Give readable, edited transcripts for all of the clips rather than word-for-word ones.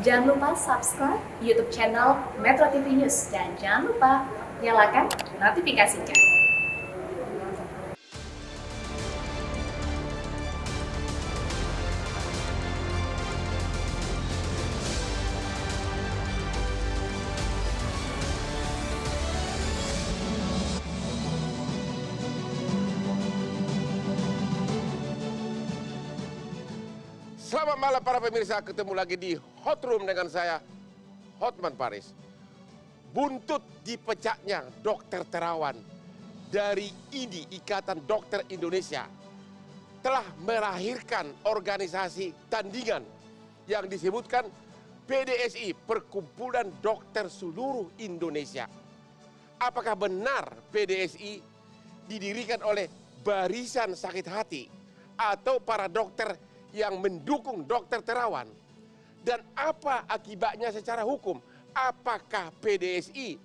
Jangan lupa subscribe YouTube channel Metro TV News dan jangan lupa nyalakan notifikasinya. Selamat malam para pemirsa, ketemu lagi di Hot Room dengan saya, Hotman Paris. Buntut dipecahnya Dokter Terawan dari IDI, Ikatan Dokter Indonesia, telah melahirkan organisasi tandingan yang disebutkan PDSI, Perkumpulan Dokter Seluruh Indonesia. Apakah benar PDSI didirikan oleh barisan sakit hati atau para dokter yang mendukung Dokter Terawan? Dan apa akibatnya secara hukum? Apakah PDSI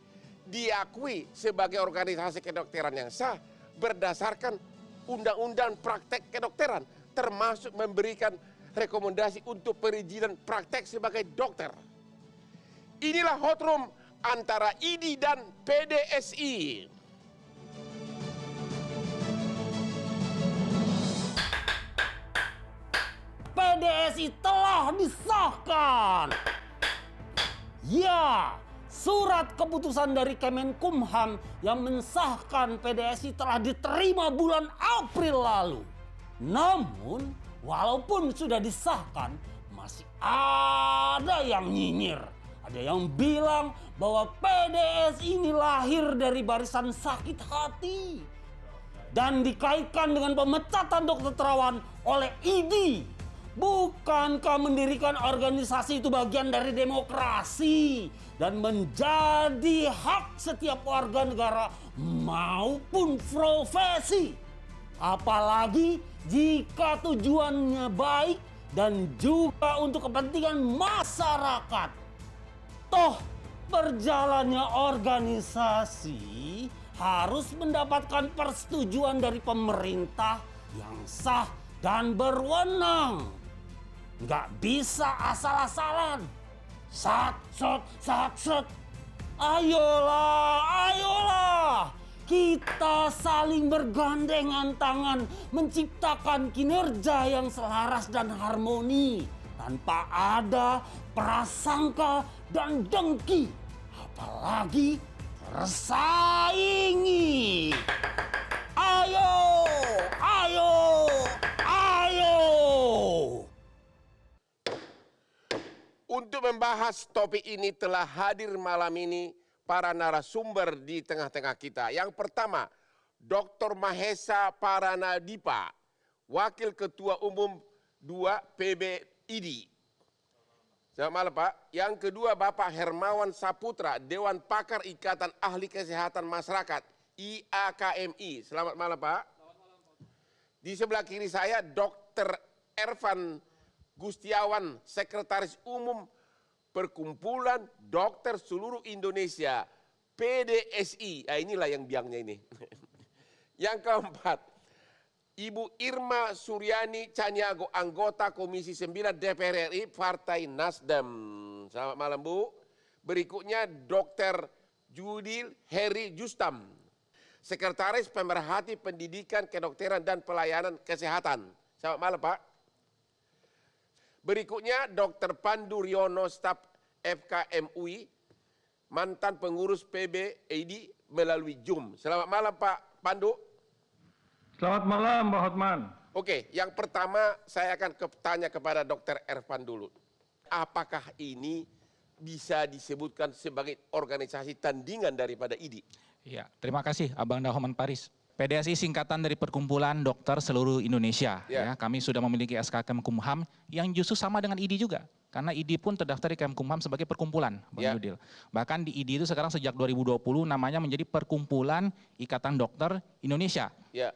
diakui sebagai organisasi kedokteran yang sah berdasarkan undang-undang praktek kedokteran, termasuk memberikan rekomendasi untuk perizinan praktek sebagai dokter? Inilah Hot Room antara IDI dan PDSI. PDSI telah disahkan. Ya, surat keputusan dari Kemenkumham yang mensahkan PDSI telah diterima bulan April lalu. Namun, walaupun sudah disahkan, masih ada yang nyinyir. Ada yang bilang bahwa PDSI ini lahir dari barisan sakit hati dan dikaitkan dengan pemecatan Dokter Terawan oleh IDI. Bukankah mendirikan organisasi itu bagian dari demokrasi dan menjadi hak setiap warga negara maupun profesi? Apalagi jika tujuannya baik dan juga untuk kepentingan masyarakat. Toh berjalannya organisasi harus mendapatkan persetujuan dari pemerintah yang sah dan berwenang. Nggak bisa asal-asalan. Sat. Ayolah. Kita saling bergandengan tangan menciptakan kinerja yang selaras dan harmoni. Tanpa ada prasangka dan dengki. Apalagi tersaingi. Ayo. Untuk membahas topik ini telah hadir malam ini para narasumber di tengah-tengah kita. Yang pertama, Dr. Mahesa Paranadipa, Wakil Ketua Umum 2 PBID. Selamat malam Pak. Yang kedua Bapak Hermawan Saputra, Dewan Pakar Ikatan Ahli Kesehatan Masyarakat IAKMI. Selamat malam Pak. Selamat malam Pak. Di sebelah kiri saya Dr. Ervan Gustiawan, Sekretaris Umum Perkumpulan Dokter Seluruh Indonesia, PDSI. Nah, inilah yang biangnya ini. Yang keempat, Ibu Irma Suryani Caniago, anggota Komisi 9 DPR RI Partai Nasdem. Selamat malam Bu. Berikutnya Dr. Judil Heri Justam, Sekretaris Pemerhati Pendidikan Kedokteran dan Pelayanan Kesehatan. Selamat malam Pak. Berikutnya Dr. Pandu Riono, staf FKMUI, mantan pengurus PBID melalui Zoom. Selamat malam Pak Pandu. Selamat malam Pak Hotman. Oke, yang pertama saya akan tanya kepada Dr. Ervan dulu. Apakah ini bisa disebutkan sebagai organisasi tandingan daripada IDI? Ya, terima kasih Abang Hotman Paris. PDSI singkatan dari Perkumpulan Dokter Seluruh Indonesia. Ya, kami sudah memiliki SK Kemenkumham yang justru sama dengan IDI juga. Karena IDI pun terdaftar di Kemenkumham sebagai perkumpulan, Bang Yudil. Bahkan di IDI itu sekarang sejak 2020 namanya menjadi Perkumpulan Ikatan Dokter Indonesia. Ya.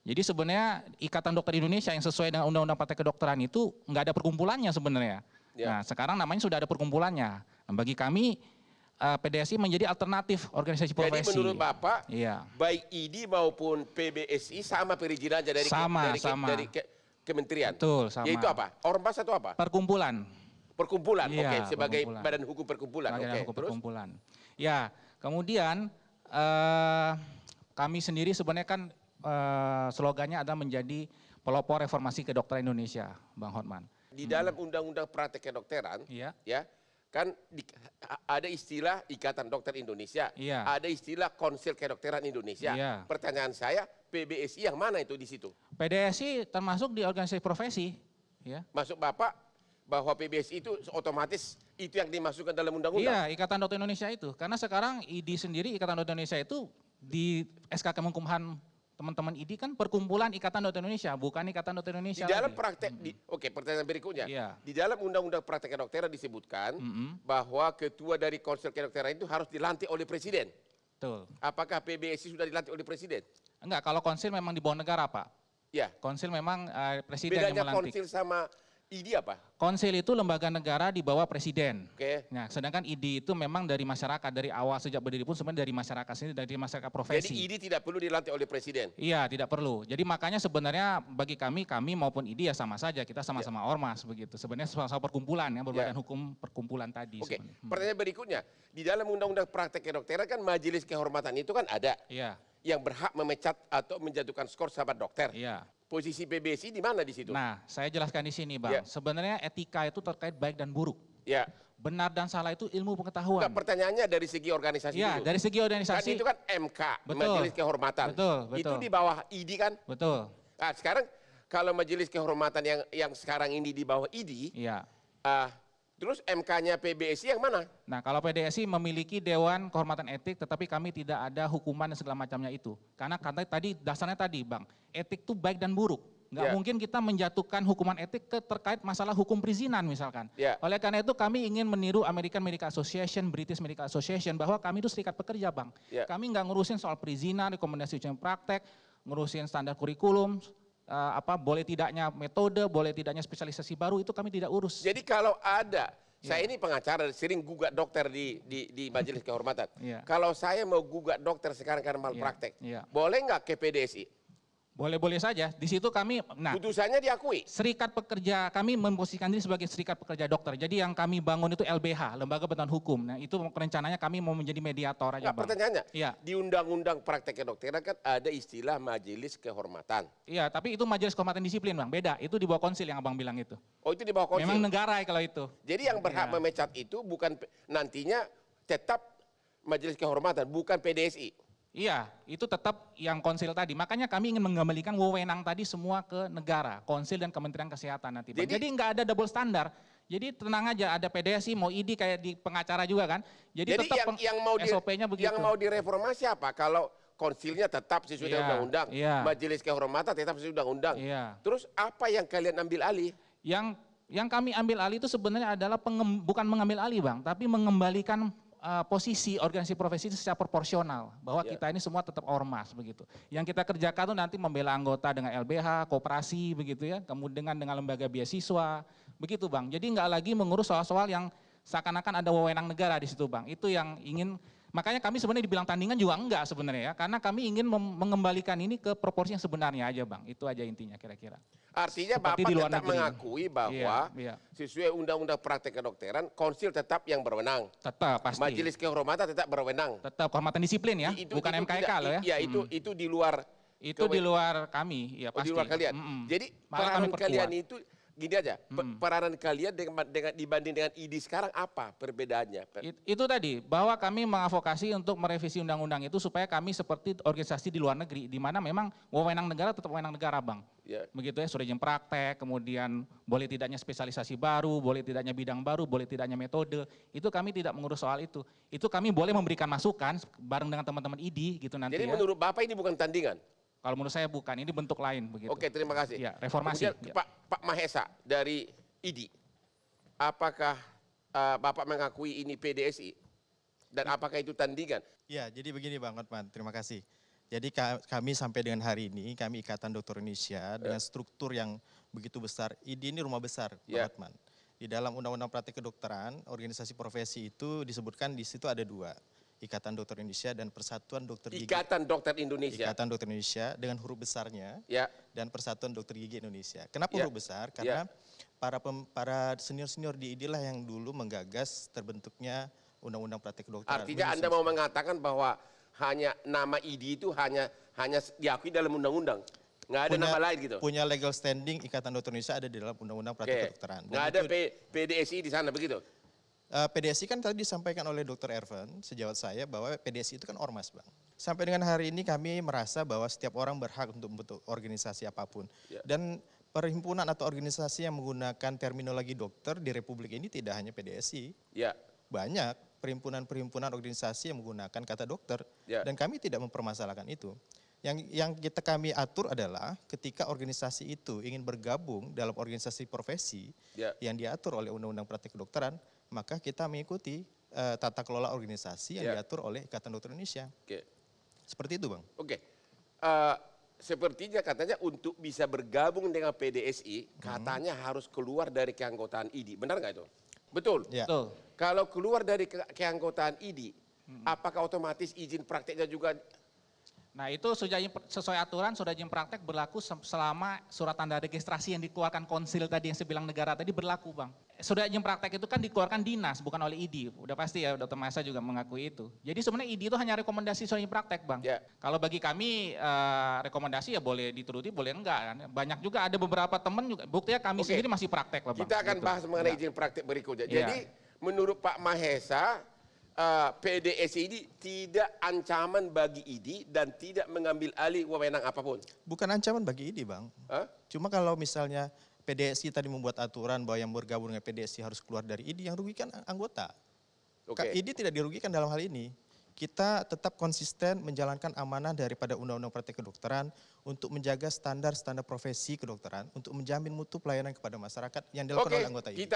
Jadi sebenarnya Ikatan Dokter Indonesia yang sesuai dengan Undang-Undang Praktek Kedokteran itu nggak ada perkumpulannya sebenarnya. Nah, sekarang namanya sudah ada perkumpulannya. Nah, bagi kami PDSI menjadi alternatif organisasi profesi. Jadi menurut Bapak, baik IDI maupun PBSI sama perizinannya dari sama. kementerian? Betul, sama. Yaitu apa? Ormas atau apa? Perkumpulan. Perkumpulan, Iya, oke, sebagai perkumpulan. badan hukum perkumpulan, Badan oke. hukum Terus, perkumpulan. Ya, kemudian kami sendiri sebenarnya kan slogannya adalah menjadi pelopor reformasi kedokteran Indonesia, Bang Hotman. di dalam Undang-Undang Praktek Kedokteran, Iya. ya, kan ada istilah Ikatan Dokter Indonesia, Iya. ada istilah Konsil Kedokteran Indonesia. Iya. Pertanyaan saya, PBSI yang mana itu di situ? PDSI termasuk di organisasi profesi, ya. Masuk Bapak bahwa PBSI itu otomatis itu yang dimasukkan dalam undang-undang? Iya, Ikatan Dokter Indonesia itu. Karena sekarang ID sendiri, Ikatan Dokter Indonesia itu di SK Kemenkumham teman-teman ID kan perkumpulan Ikatan Dokter Indonesia, bukan Ikatan Dokter Di Indonesia dalam lagi. praktek, oke, pertanyaan berikutnya. Iya. Di dalam Undang-Undang Praktek Kedokteran disebutkan bahwa ketua dari Konsil Kedokteran itu harus dilantik oleh Presiden. Betul. Apakah PBSI sudah dilantik oleh Presiden? Enggak, kalau konsil memang di bawah negara, Pak. Ya. Konsil memang presiden yang Bedanya melantik. Konsil sama ID apa? Konsil itu lembaga negara di bawah presiden. Oke. Nah, sedangkan ID itu memang dari masyarakat, dari awal sejak berdiri pun sebenarnya dari masyarakat sendiri, dari masyarakat Jadi profesi. ID tidak perlu dilantik oleh Presiden. Iya, tidak perlu. Jadi makanya sebenarnya bagi kami maupun ID ya sama saja, kita sama-sama ormas begitu. Sebenarnya sama-sama perkumpulan ya, berbadan hukum perkumpulan tadi. Oke, sebenarnya. pertanyaan berikutnya. Di dalam Undang-Undang Praktek Kedokteran kan Majelis Kehormatan itu kan ada Iya, yang berhak memecat atau menjatuhkan skor sahabat dokter. iya. Posisi PBSI di mana di situ? Nah, saya jelaskan di sini, Bang. Ya. Sebenarnya etika itu terkait baik dan buruk. Ya. Benar dan salah itu ilmu pengetahuan. Enggak, pertanyaannya dari segi organisasi Iya, dulu. dari segi Kan organisasi. itu kan MK, Betul. Majelis Kehormatan. Betul, Itu betul. di bawah ID kan? Betul. Nah, sekarang kalau Majelis Kehormatan yang sekarang ini di bawah ID, Iya. terus MK-nya PBSI yang mana? Nah, kalau PDSI memiliki Dewan Kehormatan Etik, tetapi kami tidak ada hukuman dan segala macamnya itu. Karena tadi dasarnya tadi, Bang, etik itu baik dan buruk. Nggak Ya. mungkin kita menjatuhkan hukuman etik terkait masalah hukum perizinan misalkan. Ya. Oleh karena itu kami ingin meniru American Medical Association, British Medical Association, bahwa kami itu serikat pekerja, Bang. Ya. Kami nggak ngurusin soal perizinan, rekomendasi ujian praktek, ngurusin standar kurikulum, boleh tidaknya metode, boleh tidaknya spesialisasi baru, itu kami tidak urus. Jadi kalau ada, saya ini pengacara sering gugat dokter di Majelis Kehormatan. Iya. Kalau saya mau gugat dokter sekarang karena malpraktek, Iya. boleh nggak ke PDSI? Boleh-boleh saja. Di situ kami, Putusannya diakui. serikat pekerja, kami memposisikan diri sebagai serikat pekerja dokter. Jadi yang kami bangun itu LBH, Lembaga Bantuan Hukum. Nah itu rencananya kami mau menjadi mediator aja, Nggak, Bang. pertanyaannya, Iya. di Undang-Undang Praktek Kedokteran kan ada istilah Majelis Kehormatan. Iya, tapi itu Majelis Kehormatan Disiplin, Bang. Beda, itu di bawah konsil yang Abang bilang itu. Oh, itu di bawah konsil. Memang negara kalau itu. Jadi yang berhak Iya. memecat itu bukan nantinya tetap Majelis Kehormatan, bukan PDSI. Iya, itu tetap yang konsil tadi. Makanya kami ingin mengembalikan wewenang tadi semua ke negara, konsil dan Kementerian Kesehatan nanti, Bang. Jadi- Jadi nggak ada double standar. Jadi tenang aja, ada PDSI, mau ID kayak di pengacara juga kan. Jadi tetap SOP-nya begitu. yang mau direformasi apa? Kalau konsilnya tetap sesuai dengan Iya, undang-undang, iya. Majelis Kehormatan tetap sesuai undang-undang. Iya. Terus apa yang kalian ambil alih? Yang kami ambil alih itu sebenarnya adalah bukan mengambil alih, Bang, tapi mengembalikan posisi organisasi profesi itu secara proporsional, bahwa Ya. kita ini semua tetap ormas begitu. Yang kita kerjakan itu nanti membela anggota dengan LBH, koperasi begitu ya, kemudian dengan lembaga beasiswa, begitu, Bang. Jadi nggak lagi mengurus soal-soal yang seakan-akan ada wewenang negara di situ, Bang. Itu yang ingin, makanya kami sebenarnya dibilang tandingan juga enggak sebenarnya ya, karena kami ingin mengembalikan ini ke proporsi yang sebenarnya aja, Bang. Itu aja intinya kira-kira. Artinya Seperti Bapak di luar tetap negeri. mengakui bahwa Iya, iya. sesuai Undang-Undang Praktek Kedokteran, konsil tetap yang berwenang. Tetap pasti. Majelis Kehormatan tetap berwenang. Tetap kehormatan disiplin ya, bukan MKK tidak- loh ya. Iya, itu di luar. Itu di luar kami, ya Oh, pasti. di luar kalian. Mm-mm. Jadi Malah kami peranan perkuat. kalian itu gini aja, peranan kalian dibanding dengan ID sekarang apa perbedaannya? Itu tadi, bahwa kami mengadvokasi untuk merevisi undang-undang itu supaya kami seperti organisasi di luar negeri, di mana memang wewenang negara tetap wewenang negara, Bang. Ya. Begitu ya, sudah izin praktek, kemudian boleh tidaknya spesialisasi baru, boleh tidaknya bidang baru, boleh tidaknya metode, itu kami tidak mengurus soal itu. Itu kami boleh memberikan masukan bareng dengan teman-teman ID gitu nanti Jadi ya. menurut Bapak ini bukan tandingan? Kalau menurut saya bukan, ini bentuk lain begitu. Oke, terima kasih. Ya, reformasi. Kemudian Ya. Pak Mahesa dari ID, apakah Bapak mengakui ini PDSI? Dan apakah itu tandingan? Ya, jadi begini Bang Hotman, terima kasih. Jadi kami sampai dengan hari ini, kami Ikatan Dokter Indonesia dengan struktur yang begitu besar. ID ini rumah besar, Bang Ya. Hotman. Di dalam Undang-Undang Praktek Kedokteran, organisasi profesi itu disebutkan di situ ada 2. Ikatan Dokter Indonesia dan Persatuan Dokter Gigi. Ikatan Dokter Indonesia. Ikatan Dokter Indonesia dengan huruf besarnya Ya. dan Persatuan Dokter Gigi Indonesia. Kenapa Ya. huruf besar? Karena para senior-senior di IDI lah yang dulu menggagas terbentuknya Undang-Undang Praktek Kedokteran. Artinya Anda mau mengatakan bahwa hanya nama ID itu hanya diakui dalam undang-undang. Nggak ada nama lain gitu. Punya legal standing Ikatan Dokter Indonesia ada di dalam Undang-Undang Praktek Kedokteran. Dan Nggak ada PDSI di sana begitu. PDSI kan tadi disampaikan oleh Dr. Ervan, sejawat saya, bahwa PDSI itu kan ormas, Bang. Sampai dengan hari ini kami merasa bahwa setiap orang berhak untuk membentuk organisasi apapun. Ya. Dan perhimpunan atau organisasi yang menggunakan terminologi dokter di Republik ini tidak hanya PDSI. Ya. Banyak perhimpunan-perhimpunan organisasi yang menggunakan kata dokter. Ya. Dan kami tidak mempermasalahkan itu. Yang kami atur adalah ketika organisasi itu ingin bergabung dalam organisasi profesi yang diatur oleh Undang-Undang Praktek Kedokteran, maka kita mengikuti tata kelola organisasi yang diatur oleh Ikatan Dokter Indonesia. Oke. Seperti itu, Bang. Oke. Sepertinya katanya untuk bisa bergabung dengan PDSI, katanya harus keluar dari keanggotaan IDI. Benar nggak itu? Betul? Ya. Betul. Kalau keluar dari keanggotaan IDI, apakah otomatis izin prakteknya juga? Nah itu sesuai aturan sudah izin praktek berlaku selama surat tanda registrasi yang dikeluarkan konsil tadi yang saya bilang negara tadi berlaku, Bang. Surat izin praktek itu kan dikeluarkan dinas bukan oleh IDI. Udah pasti ya Dr. Mahesa juga mengakui itu. Jadi sebenarnya IDI itu hanya rekomendasi surat izin praktek, Bang. Ya. Kalau bagi kami rekomendasi ya boleh dituruti boleh enggak kan. Banyak juga ada beberapa teman juga buktinya kami sendiri masih praktek lah, Bang. Kita akan gitu. bahas mengenai izin praktek berikutnya. Jadi menurut Pak Mahesa, PDSI ini tidak ancaman bagi IDI dan tidak mengambil alih wewenang apapun. Bukan ancaman bagi IDI, Bang. Cuma kalau misalnya PDSI tadi membuat aturan bahwa yang bergabung dengan PDSI harus keluar dari IDI, yang rugikan anggota. IDI tidak dirugikan dalam hal ini. Kita tetap konsisten menjalankan amanah daripada Undang-Undang Praktek Kedokteran untuk menjaga standar-standar profesi kedokteran, untuk menjamin mutu pelayanan kepada masyarakat yang dilakukan oleh anggota IDI.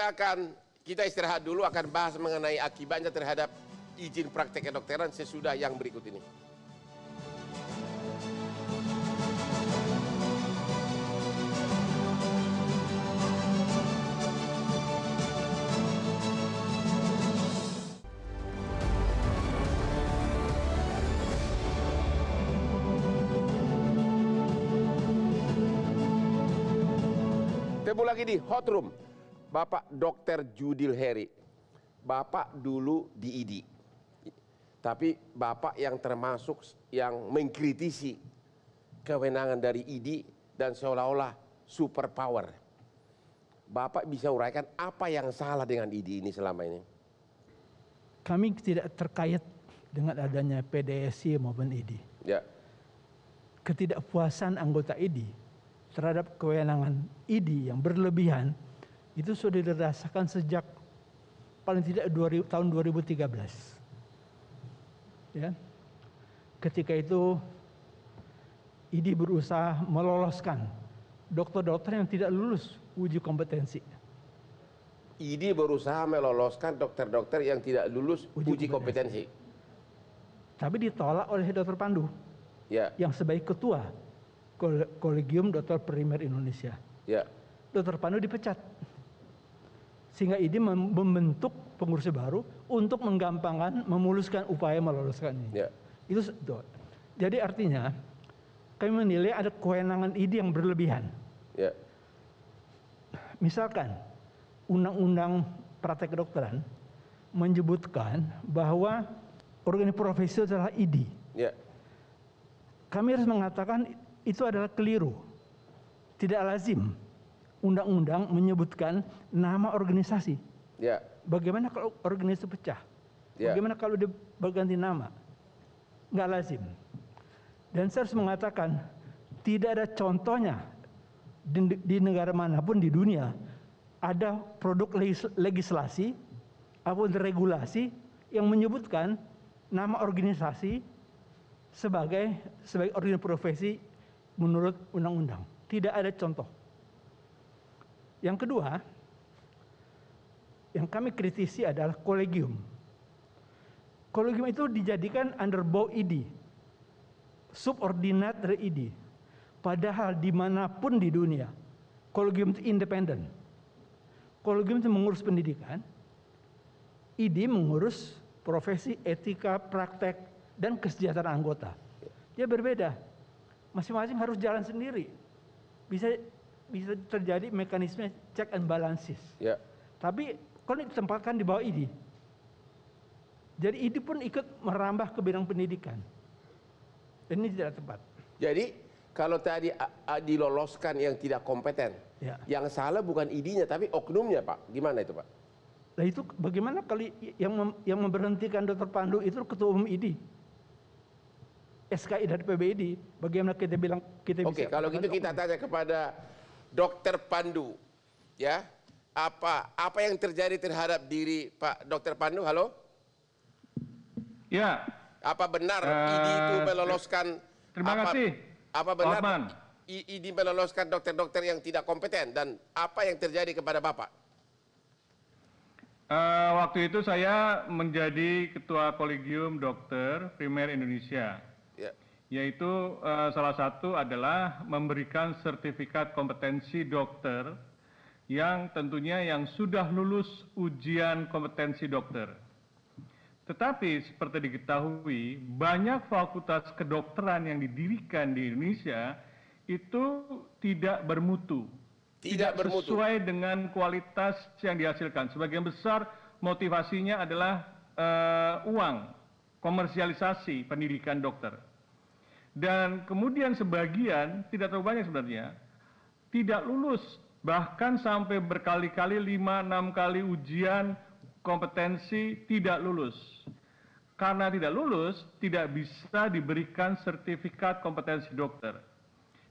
Kita istirahat dulu, akan bahas mengenai akibatnya terhadap izin praktek kedokteran sesudah yang berikut ini. Ketemu lagi di Hot Room, Bapak Dr. Judil Heri. Bapak dulu di IDI, tapi Bapak yang termasuk yang mengkritisi kewenangan dari IDI dan seolah-olah super power. Bapak bisa uraikan apa yang salah dengan IDI ini selama ini? Kami tidak terkait dengan adanya PDSI maupun IDI. Ya. Ketidakpuasan anggota IDI terhadap kewenangan IDI yang berlebihan itu sudah dirasakan sejak paling tidak tahun 2013. Ya. Ketika itu IDI berusaha meloloskan dokter-dokter yang tidak lulus uji kompetensi. IDI berusaha meloloskan dokter-dokter yang tidak lulus uji kompetensi. Tapi ditolak oleh Dr. Pandu yang sebagai ketua Kolegium Dokter Primer Indonesia. Dr. Pandu dipecat. Sehingga IDI membentuk pengurus baru untuk menggampangkan, memuluskan upaya meloloskan ini. Itu. Jadi artinya kami menilai ada kewenangan IDI yang berlebihan. Misalkan Undang-Undang Praktek Kedokteran menyebutkan bahwa organisasi profesi adalah IDI. Kami harus mengatakan itu adalah keliru. Tidak lazim undang-undang menyebutkan nama organisasi. Bagaimana kalau organisasi pecah? Bagaimana kalau dia berganti nama? Nggak lazim. Dan saya harus mengatakan tidak ada contohnya di negara manapun di dunia ada produk legislasi ataupun regulasi yang menyebutkan nama organisasi sebagai organisasi profesi menurut undang-undang. Tidak ada contoh. Yang kedua, yang kami kritisi adalah kolegium. Kolegium itu dijadikan under bawah IDI, subordinat dari IDI. Padahal dimanapun di dunia, kolegium itu independen. Kolegium itu mengurus pendidikan, IDI mengurus profesi, etika, praktek, dan kesejahteraan anggota. Dia berbeda. Masing-masing harus jalan sendiri. Bisa terjadi mekanisme check and balances. Ya. Tapi kalau ditempatkan di bawah ID, jadi ID pun ikut merambah ke bidang pendidikan. Dan ini tidak tepat. Jadi kalau tadi diloloskan yang tidak kompeten, Ya. yang salah bukan ID-nya tapi oknumnya, Pak. Gimana itu, Pak? Nah itu bagaimana kalau yang memberhentikan Dr. Pandu itu ketua umum ID, SKI dari PBID, bagaimana kita bilang kita bisa? Oke, kalau gitu kita tanya kepada Dr. Pandu, ya, apa yang terjadi terhadap diri Pak Dr. Pandu? Halo? Ya. Apa benar ID itu meloloskan? Terima kasih. Apa benar Hotman. ID meloloskan dokter-dokter yang tidak kompeten dan apa yang terjadi kepada Bapak? Waktu itu saya menjadi Ketua Kolegium Dokter Primer Indonesia. Ya. Yaitu salah satu adalah memberikan sertifikat kompetensi dokter yang tentunya yang sudah lulus ujian kompetensi dokter. Tetapi seperti diketahui, banyak fakultas kedokteran yang didirikan di Indonesia itu tidak bermutu. Tidak sesuai dengan kualitas yang dihasilkan. Sebagian besar motivasinya adalah uang, komersialisasi pendidikan dokter. Dan kemudian sebagian, tidak terlalu banyak sebenarnya, tidak lulus. Bahkan sampai berkali-kali 5-6 kali ujian kompetensi tidak lulus. Karena tidak lulus, tidak bisa diberikan sertifikat kompetensi dokter.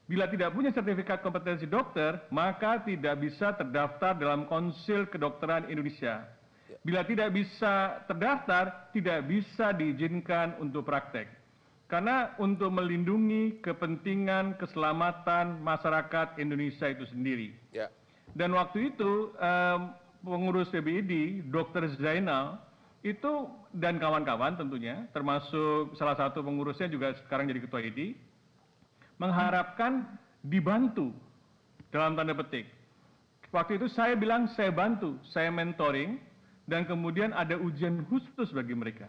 Bila tidak punya sertifikat kompetensi dokter, maka tidak bisa terdaftar dalam Konsil Kedokteran Indonesia. Bila tidak bisa terdaftar, tidak bisa diizinkan untuk praktek. Karena untuk melindungi kepentingan keselamatan masyarakat Indonesia itu sendiri. Ya. Dan waktu itu pengurus PBID, Dr. Zainal, itu dan kawan-kawan tentunya, termasuk salah satu pengurusnya juga sekarang jadi ketua ID, mengharapkan dibantu dalam tanda petik. Waktu itu saya bilang saya bantu, saya mentoring, dan kemudian ada ujian khusus bagi mereka.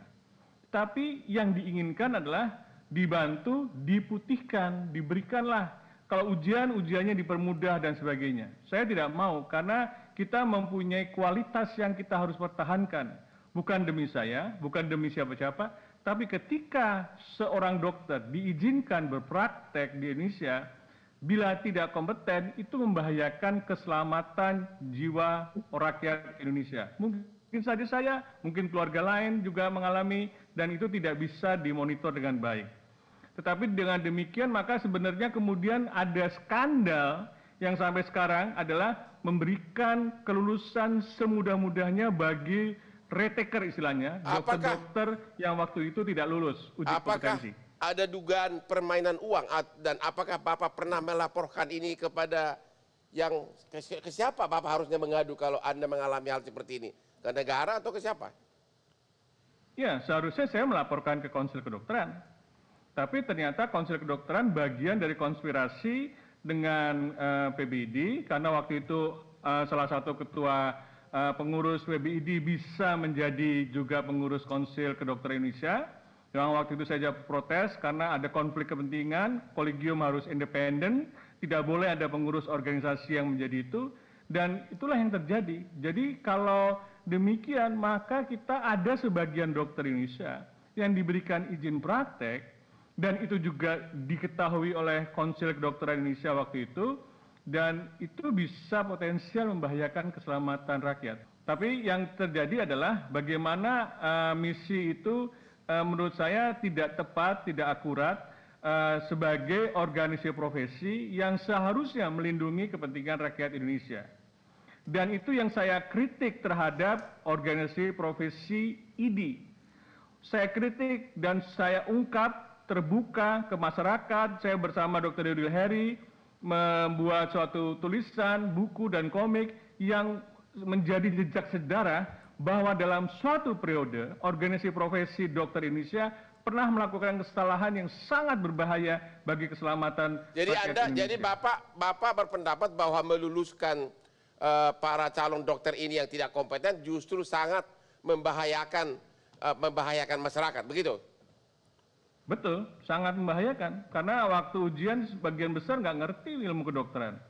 Tapi yang diinginkan adalah dibantu, diputihkan, diberikanlah. Kalau ujiannya dipermudah dan sebagainya. Saya tidak mau karena kita mempunyai kualitas yang kita harus pertahankan. Bukan demi saya, bukan demi siapa-siapa, tapi ketika seorang dokter diizinkan berpraktek di Indonesia, bila tidak kompeten, itu membahayakan keselamatan jiwa rakyat Indonesia. Mungkin saja saya, mungkin keluarga lain juga mengalami, dan itu tidak bisa dimonitor dengan baik. Tetapi dengan demikian, maka sebenarnya kemudian ada skandal yang sampai sekarang adalah memberikan kelulusan semudah-mudahnya bagi retaker istilahnya, dokter-dokter yang waktu itu tidak lulus uji kompetensi. Apakah ada dugaan permainan uang dan apakah Bapak pernah melaporkan ini kepada yang ke siapa Bapak harusnya mengadu kalau Anda mengalami hal seperti ini? Ke negara atau ke siapa? Ya, seharusnya saya melaporkan ke Konsil Kedokteran. Tapi ternyata Konsil Kedokteran bagian dari konspirasi dengan PBID karena waktu itu salah satu ketua pengurus PBID bisa menjadi juga pengurus Konsil Kedokteran Indonesia. Yang waktu itu saya protes karena ada konflik kepentingan, kolegium harus independen, tidak boleh ada pengurus organisasi yang menjadi itu, dan itulah yang terjadi. Jadi kalau demikian maka kita ada sebagian dokter Indonesia yang diberikan izin praktek, dan itu juga diketahui oleh Konsil Kedokteran Indonesia waktu itu, dan itu bisa potensial membahayakan keselamatan rakyat. Tapi yang terjadi adalah bagaimana misi itu menurut saya tidak tepat, tidak akurat sebagai organisasi profesi yang seharusnya melindungi kepentingan rakyat Indonesia. Dan itu yang saya kritik terhadap organisasi profesi ID. Saya kritik dan saya ungkap terbuka ke masyarakat. Saya bersama Dr. Yudil Heri membuat suatu tulisan, buku, dan komik yang menjadi jejak sejarah bahwa dalam suatu periode organisasi profesi dokter Indonesia pernah melakukan kesalahan yang sangat berbahaya bagi keselamatan rakyat Indonesia. Jadi Bapak berpendapat bahwa meluluskan para calon dokter ini yang tidak kompeten justru sangat membahayakan membahayakan masyarakat, begitu? Betul, sangat membahayakan. Karena waktu ujian sebagian besar nggak ngerti ilmu kedokteran.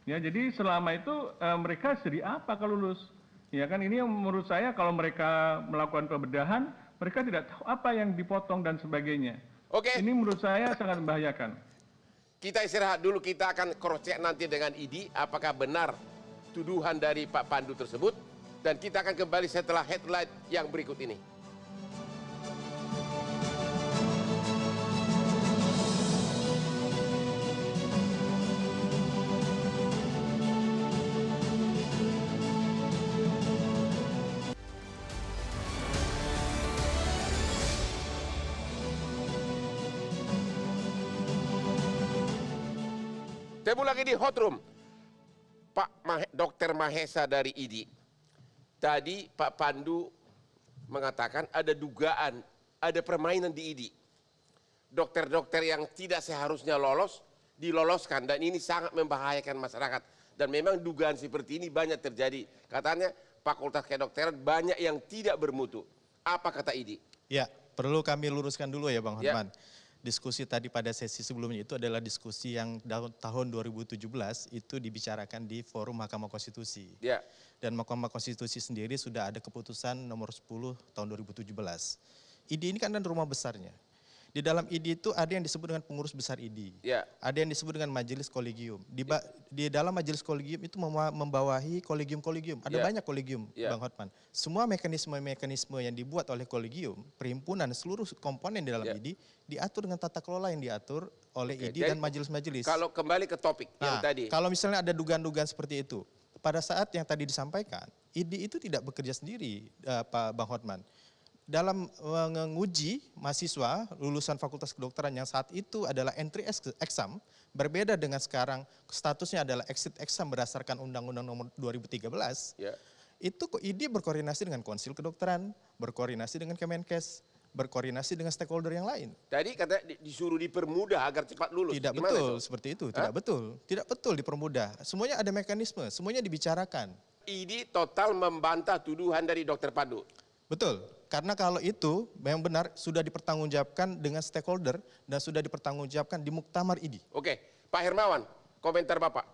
Ya, jadi selama itu mereka jadi apa kalau lulus? Ya kan, ini yang menurut saya kalau mereka melakukan pembedahan, mereka tidak tahu apa yang dipotong dan sebagainya. Oke. Ini menurut saya sangat membahayakan. Kita istirahat dulu, kita akan cross check nanti dengan ID apakah benar tuduhan dari Pak Pandu tersebut, dan kita akan kembali setelah headline yang berikut ini. Temu lagi di Hot Room. Dr. Mahesa dari ID. Tadi Pak Pandu mengatakan ada dugaan, ada permainan di ID. Dokter-dokter yang tidak seharusnya lolos, diloloskan. Dan ini sangat membahayakan masyarakat. Dan memang dugaan seperti ini banyak terjadi. Katanya Fakultas Kedokteran banyak yang tidak bermutu. Apa kata ID? Ya, perlu kami luruskan dulu ya Bang Hotman. Diskusi tadi pada sesi sebelumnya itu adalah diskusi yang tahun 2017 itu dibicarakan di forum Mahkamah Konstitusi. Ya. Dan Mahkamah Konstitusi sendiri sudah ada keputusan nomor 10 tahun 2017. ID ini kan rumah besarnya. Di dalam ID itu ada yang disebut dengan pengurus besar ID. Ya. Ada yang disebut dengan majelis kolegium. Di dalam majelis kolegium itu membawahi kolegium-kolegium. Ada banyak kolegium, Bang Hotman. Semua mekanisme-mekanisme yang dibuat oleh kolegium, perhimpunan, seluruh komponen di dalam ID, diatur dengan tata kelola yang diatur oleh ID dan majelis-majelis. Kalau kembali ke topik yang tadi. Kalau misalnya ada dugaan-dugaan seperti itu, pada saat yang tadi disampaikan, ID itu tidak bekerja sendiri, Pak Bang Hotman. Dalam menguji mahasiswa lulusan Fakultas Kedokteran yang saat itu adalah entry exam, berbeda dengan sekarang statusnya adalah exit exam berdasarkan Undang-Undang Nomor 2013. Itu ID berkoordinasi dengan Konsil Kedokteran, berkoordinasi dengan Kemenkes, berkoordinasi dengan stakeholder yang lain. Tadi kata disuruh dipermudah agar cepat lulus. Tidak betul seperti itu, tidak betul. Tidak betul dipermudah. Semuanya ada mekanisme, semuanya dibicarakan. ID total membantah tuduhan dari Dr. Pandu. Betul, karena kalau itu memang benar sudah dipertanggungjawabkan dengan stakeholder dan sudah dipertanggungjawabkan di Muktamar ID. Oke, Pak Hermawan, komentar Bapak.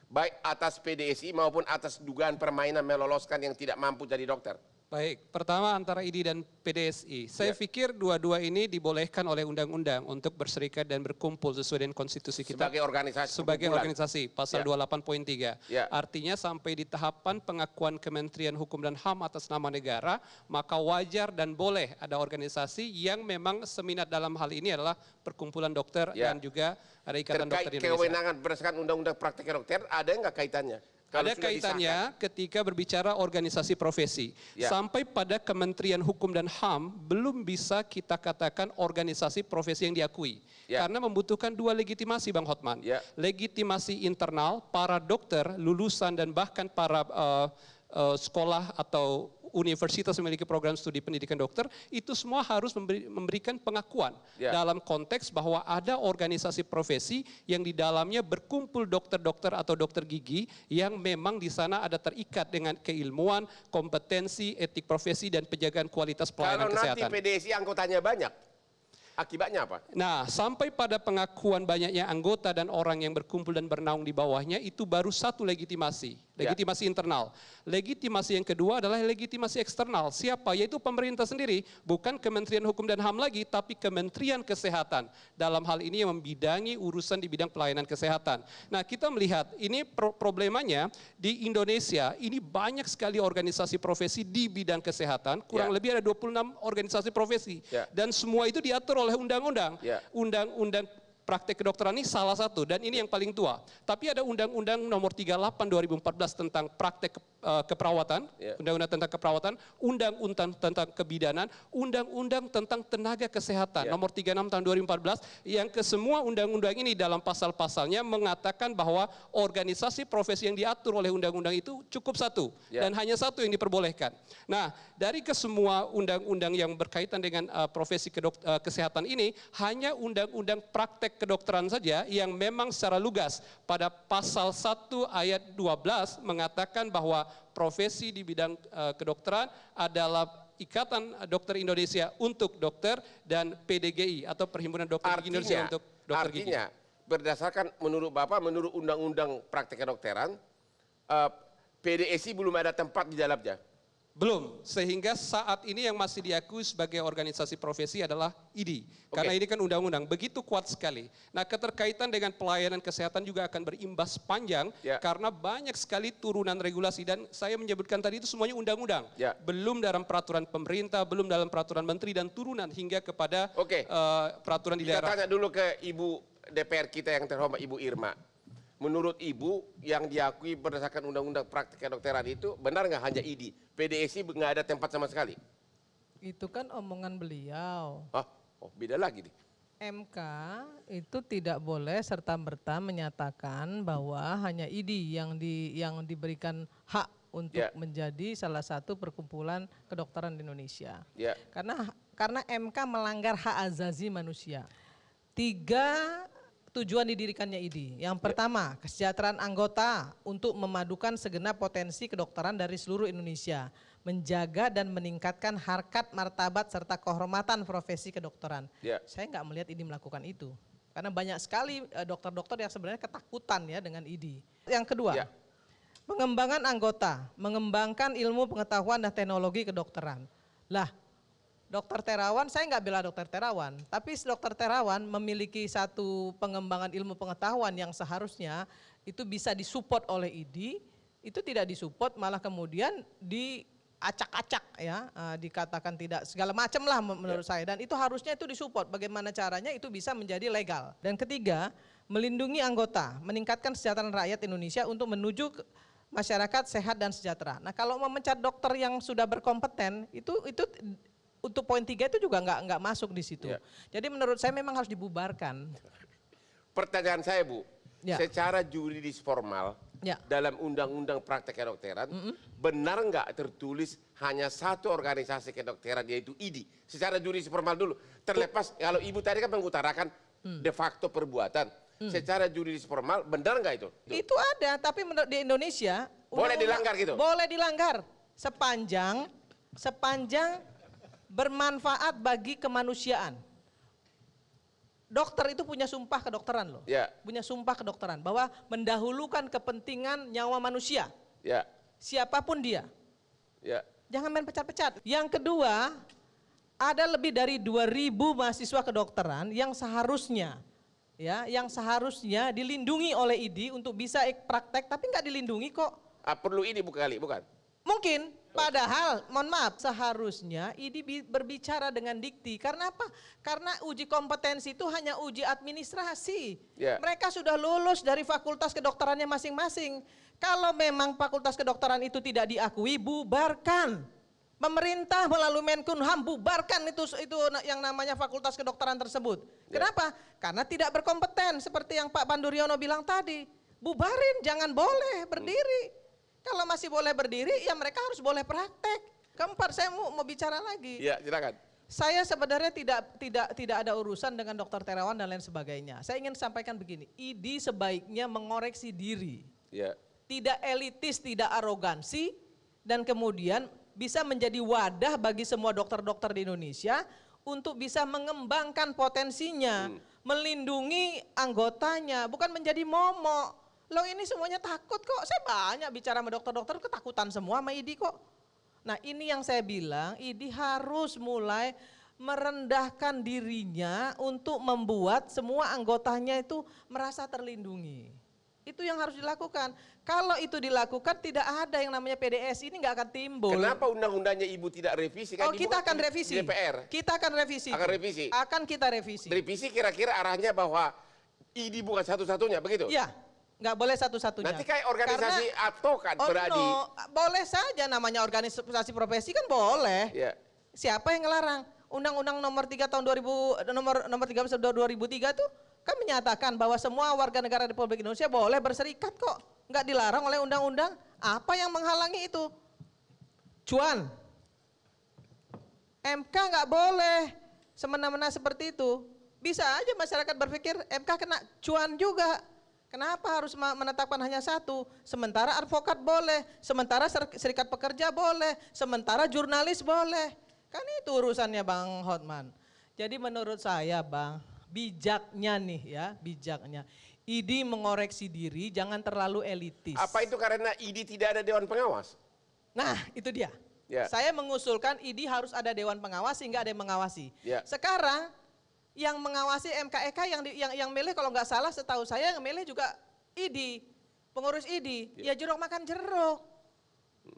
Baik atas PDSI maupun atas dugaan permainan meloloskan yang tidak mampu jadi dokter. Baik, pertama antara ID dan PDSI. Saya pikir dua-dua ini dibolehkan oleh undang-undang untuk berserikat dan berkumpul sesuai dengan konstitusi kita. Sebagai organisasi. Sebagai organisasi, pasal 28.3. Artinya sampai di tahapan pengakuan Kementerian Hukum dan HAM atas nama negara, maka wajar dan boleh ada organisasi yang memang seminat dalam hal ini adalah perkumpulan dokter dan juga ada Ikatan Dokter Indonesia. Terkait kewenangan berdasarkan Undang-Undang Praktek Kedokteran, ada nggak kaitannya? Ada kaitannya ketika berbicara organisasi profesi. Sampai pada Kementerian Hukum dan HAM belum bisa kita katakan organisasi profesi yang diakui. Karena membutuhkan dua legitimasi Bang Hotman. Legitimasi internal para dokter, lulusan dan bahkan para sekolah atau universitas memiliki program studi pendidikan dokter, itu semua harus memberikan pengakuan dalam konteks bahwa ada organisasi profesi yang di dalamnya berkumpul dokter-dokter atau dokter gigi yang memang di sana ada terikat dengan keilmuan, kompetensi, etik profesi dan penjagaan kualitas pelayanan kesehatan. Kalau nanti PDSI anggotanya banyak, akibatnya apa? Nah, sampai pada pengakuan banyaknya anggota dan orang yang berkumpul dan bernaung di bawahnya, itu baru satu legitimasi, legitimasi internal. Legitimasi yang kedua adalah legitimasi eksternal. Siapa? Yaitu pemerintah sendiri, bukan Kementerian Hukum dan HAM lagi, tapi Kementerian Kesehatan. Dalam hal ini yang membidangi urusan di bidang pelayanan kesehatan. Nah, kita melihat ini problemanya di Indonesia, ini banyak sekali organisasi profesi di bidang kesehatan, kurang lebih ada 26 organisasi profesi. Dan semua itu diatur oleh undang-undang. Undang-undang praktek kedokteran ini salah satu dan ini yang paling tua. Tapi ada Undang-Undang Nomor 38 2014 tentang praktek keperawatan, Undang-Undang tentang keperawatan, Undang-Undang tentang kebidanan, Undang-Undang tentang tenaga kesehatan Nomor 36 tahun 2014 yang kesemua undang-undang ini dalam pasal-pasalnya mengatakan bahwa organisasi profesi yang diatur oleh undang-undang itu cukup satu dan hanya satu yang diperbolehkan. Nah, dari kesemua undang-undang yang berkaitan dengan profesi kesehatan ini hanya Undang-Undang praktek kedokteran saja yang memang secara lugas pada pasal 1 ayat 12 mengatakan bahwa profesi di bidang kedokteran adalah Ikatan Dokter Indonesia untuk dokter dan PDGI atau Perhimpunan Dokter Gigi Indonesia untuk dokter gigi. Artinya berdasarkan menurut Bapak, menurut Undang-Undang Praktek Kedokteran, PDSI belum ada tempat di dalamnya. Belum, sehingga saat ini yang masih diakui sebagai organisasi profesi adalah IDI. Karena ini kan undang-undang, begitu kuat sekali. Nah, keterkaitan dengan pelayanan kesehatan juga akan berimbas panjang, karena banyak sekali turunan regulasi. Dan saya menyebutkan tadi itu semuanya undang-undang. Belum dalam peraturan pemerintah, belum dalam peraturan menteri, dan turunan hingga kepada peraturan di daerah. Kita tanya dulu ke Ibu DPR kita yang terhormat, Ibu Irma. Menurut Ibu, yang diakui berdasarkan Undang-Undang Praktek Kedokteran itu benar nggak hanya IDI? PDSI nggak ada tempat sama sekali? Itu kan omongan beliau. Oh beda lagi nih. MK itu tidak boleh serta-merta menyatakan bahwa hanya IDI yang diberikan hak untuk menjadi salah satu perkumpulan kedokteran di Indonesia. Karena MK melanggar hak azazi manusia. 3 tujuan didirikannya IDI. Yang pertama, kesejahteraan anggota untuk memadukan segenap potensi kedokteran dari seluruh Indonesia, menjaga dan meningkatkan harkat, martabat serta kehormatan profesi kedokteran. Saya nggak melihat IDI melakukan itu, karena banyak sekali dokter-dokter yang sebenarnya ketakutan ya dengan IDI. Yang kedua, pengembangan anggota, mengembangkan ilmu pengetahuan dan teknologi kedokteran. Lah, Dokter Terawan, saya nggak bela Dokter Terawan, tapi Dokter Terawan memiliki satu pengembangan ilmu pengetahuan yang seharusnya itu bisa disupport oleh IDI, itu tidak disupport, malah kemudian diacak-acak ya, dikatakan tidak segala macam lah menurut saya, dan itu harusnya itu disupport. Bagaimana caranya itu bisa menjadi legal. Dan ketiga, melindungi anggota, meningkatkan kesejahteraan rakyat Indonesia untuk menuju masyarakat sehat dan sejahtera. Nah, kalau memecat dokter yang sudah berkompeten itu untuk poin 3 itu juga nggak masuk di situ. Jadi menurut saya memang harus dibubarkan. Pertanyaan saya Bu, secara juridis formal dalam Undang-Undang Praktek Kedokteran, benar nggak tertulis hanya satu organisasi kedokteran yaitu IDI? Secara juridis formal dulu, terlepas kalau Ibu tadi kan mengutarakan de facto perbuatan. Secara juridis formal benar nggak itu? Itu ada, tapi menurut di Indonesia boleh dilanggar gitu? Boleh dilanggar sepanjang bermanfaat bagi kemanusiaan. Dokter itu punya sumpah kedokteran loh. Punya sumpah kedokteran bahwa mendahulukan kepentingan nyawa manusia. Siapapun dia. Jangan main pecat-pecat. Yang kedua, ada lebih dari 2.000 mahasiswa kedokteran yang seharusnya dilindungi oleh IDI untuk bisa praktek, tapi nggak dilindungi kok. Perlu ini bukan? Mungkin. Padahal, mohon maaf, seharusnya IDI berbicara dengan dikti. Karena apa? Karena uji kompetensi itu hanya uji administrasi. Mereka sudah lulus dari fakultas kedokterannya masing-masing. Kalau memang fakultas kedokteran itu tidak diakui, bubarkan. Pemerintah melalui Menkumham bubarkan itu yang namanya fakultas kedokteran tersebut. Kenapa? Karena tidak berkompeten, seperti yang Pak Panduryono bilang tadi. Bubarin, jangan boleh berdiri. Kalau masih boleh berdiri, ya mereka harus boleh praktek. Keempat, saya mau bicara lagi. Silakan. Saya sebenarnya tidak ada urusan dengan Dokter Terawan dan lain sebagainya. Saya ingin sampaikan begini, IDI sebaiknya mengoreksi diri. Tidak elitis, tidak arogansi, dan kemudian bisa menjadi wadah bagi semua dokter-dokter di Indonesia untuk bisa mengembangkan potensinya, melindungi anggotanya, bukan menjadi momok. Loh ini semuanya takut kok, saya banyak bicara sama dokter-dokter ketakutan semua sama IDI kok. Nah ini yang saya bilang, IDI harus mulai merendahkan dirinya untuk membuat semua anggotanya itu merasa terlindungi. Itu yang harus dilakukan. Kalau itu dilakukan tidak ada yang namanya PDSI, ini nggak akan timbul. Kenapa undang-undangnya Ibu tidak revisi? Kan kita akan revisi. DPR. Kita akan revisi. Akan kita revisi. Revisi kira-kira arahnya bahwa IDI bukan satu-satunya, begitu? Iya. Nggak boleh satu-satunya. Nanti kayak organisasi atau kan beradi. Boleh saja namanya organisasi profesi kan boleh. Siapa yang ngelarang? Undang-Undang nomor 3 tahun 2000 nomor 13 tahun 2003 tuh kan menyatakan bahwa semua warga negara Republik Indonesia boleh berserikat kok. Nggak dilarang oleh undang-undang. Apa yang menghalangi itu? Cuan. MK nggak boleh semena-mena seperti itu. Bisa aja masyarakat berpikir MK kena cuan juga. Kenapa harus menetapkan hanya satu? Sementara advokat boleh, sementara serikat pekerja boleh, sementara jurnalis boleh. Kan itu urusannya Bang Hotman. Jadi menurut saya Bang, bijaknya nih ya, bijaknya. ID mengoreksi diri, jangan terlalu elitis. Apa itu karena ID tidak ada Dewan Pengawas? Nah itu dia. Ya. Saya mengusulkan ID harus ada Dewan Pengawas sehingga ada yang mengawasi. Ya. Sekarang yang mengawasi MKEK yang milih kalau nggak salah setahu saya yang milih juga ID, pengurus ID. Ya jeruk makan jeruk.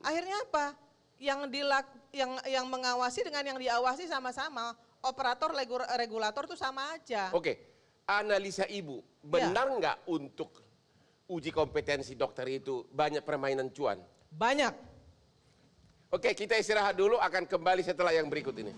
Akhirnya apa? Yang mengawasi dengan yang diawasi sama-sama. Operator regulator itu sama aja. Oke, analisa Ibu, benar nggak untuk uji kompetensi dokter itu banyak permainan cuan? Banyak. Oke, kita istirahat dulu, akan kembali setelah yang berikut ini.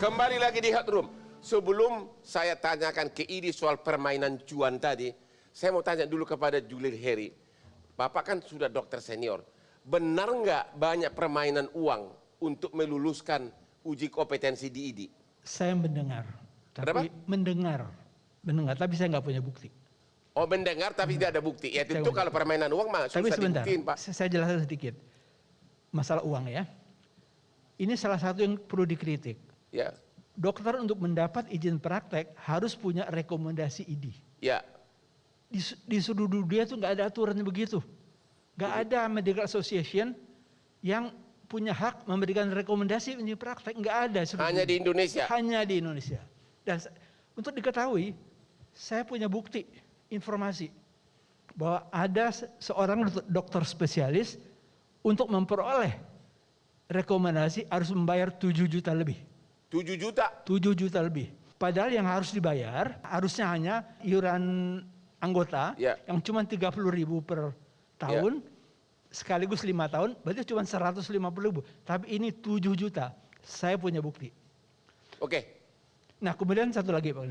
Kembali lagi di Hot Room. Sebelum saya tanyakan ke ID soal permainan cuan tadi, saya mau tanya dulu kepada Julie Heri. Bapak kan sudah dokter senior. Benar nggak banyak permainan uang untuk meluluskan uji kompetensi di ID? Saya mendengar. Tapi mendengar, tapi saya nggak punya bukti. Oh, mendengar tapi tidak ada bukti. Ya tentu kalau permainan uang mah susah dibuktiin, Pak. Saya jelaskan sedikit. Masalah uang ya. Ini salah satu yang perlu dikritik. Ya. Dokter untuk mendapat izin praktek harus punya rekomendasi ID. Ya. Di seluruh dunia itu nggak ada aturan begitu. Nggak ada medical association yang punya hak memberikan rekomendasi izin praktek. Nggak ada. Hanya di Indonesia? Hanya di Indonesia. Dan untuk diketahui, saya punya bukti, informasi. Bahwa ada seorang dokter spesialis untuk memperoleh rekomendasi harus membayar 7 juta lebih. 7 juta? 7 juta lebih. Padahal yang harus dibayar harusnya hanya iuran anggota yang cuma 30.000 per tahun, sekaligus 5 tahun, berarti cuma 150.000. Tapi ini 7 juta, saya punya bukti. Oke. Nah kemudian satu lagi Pak,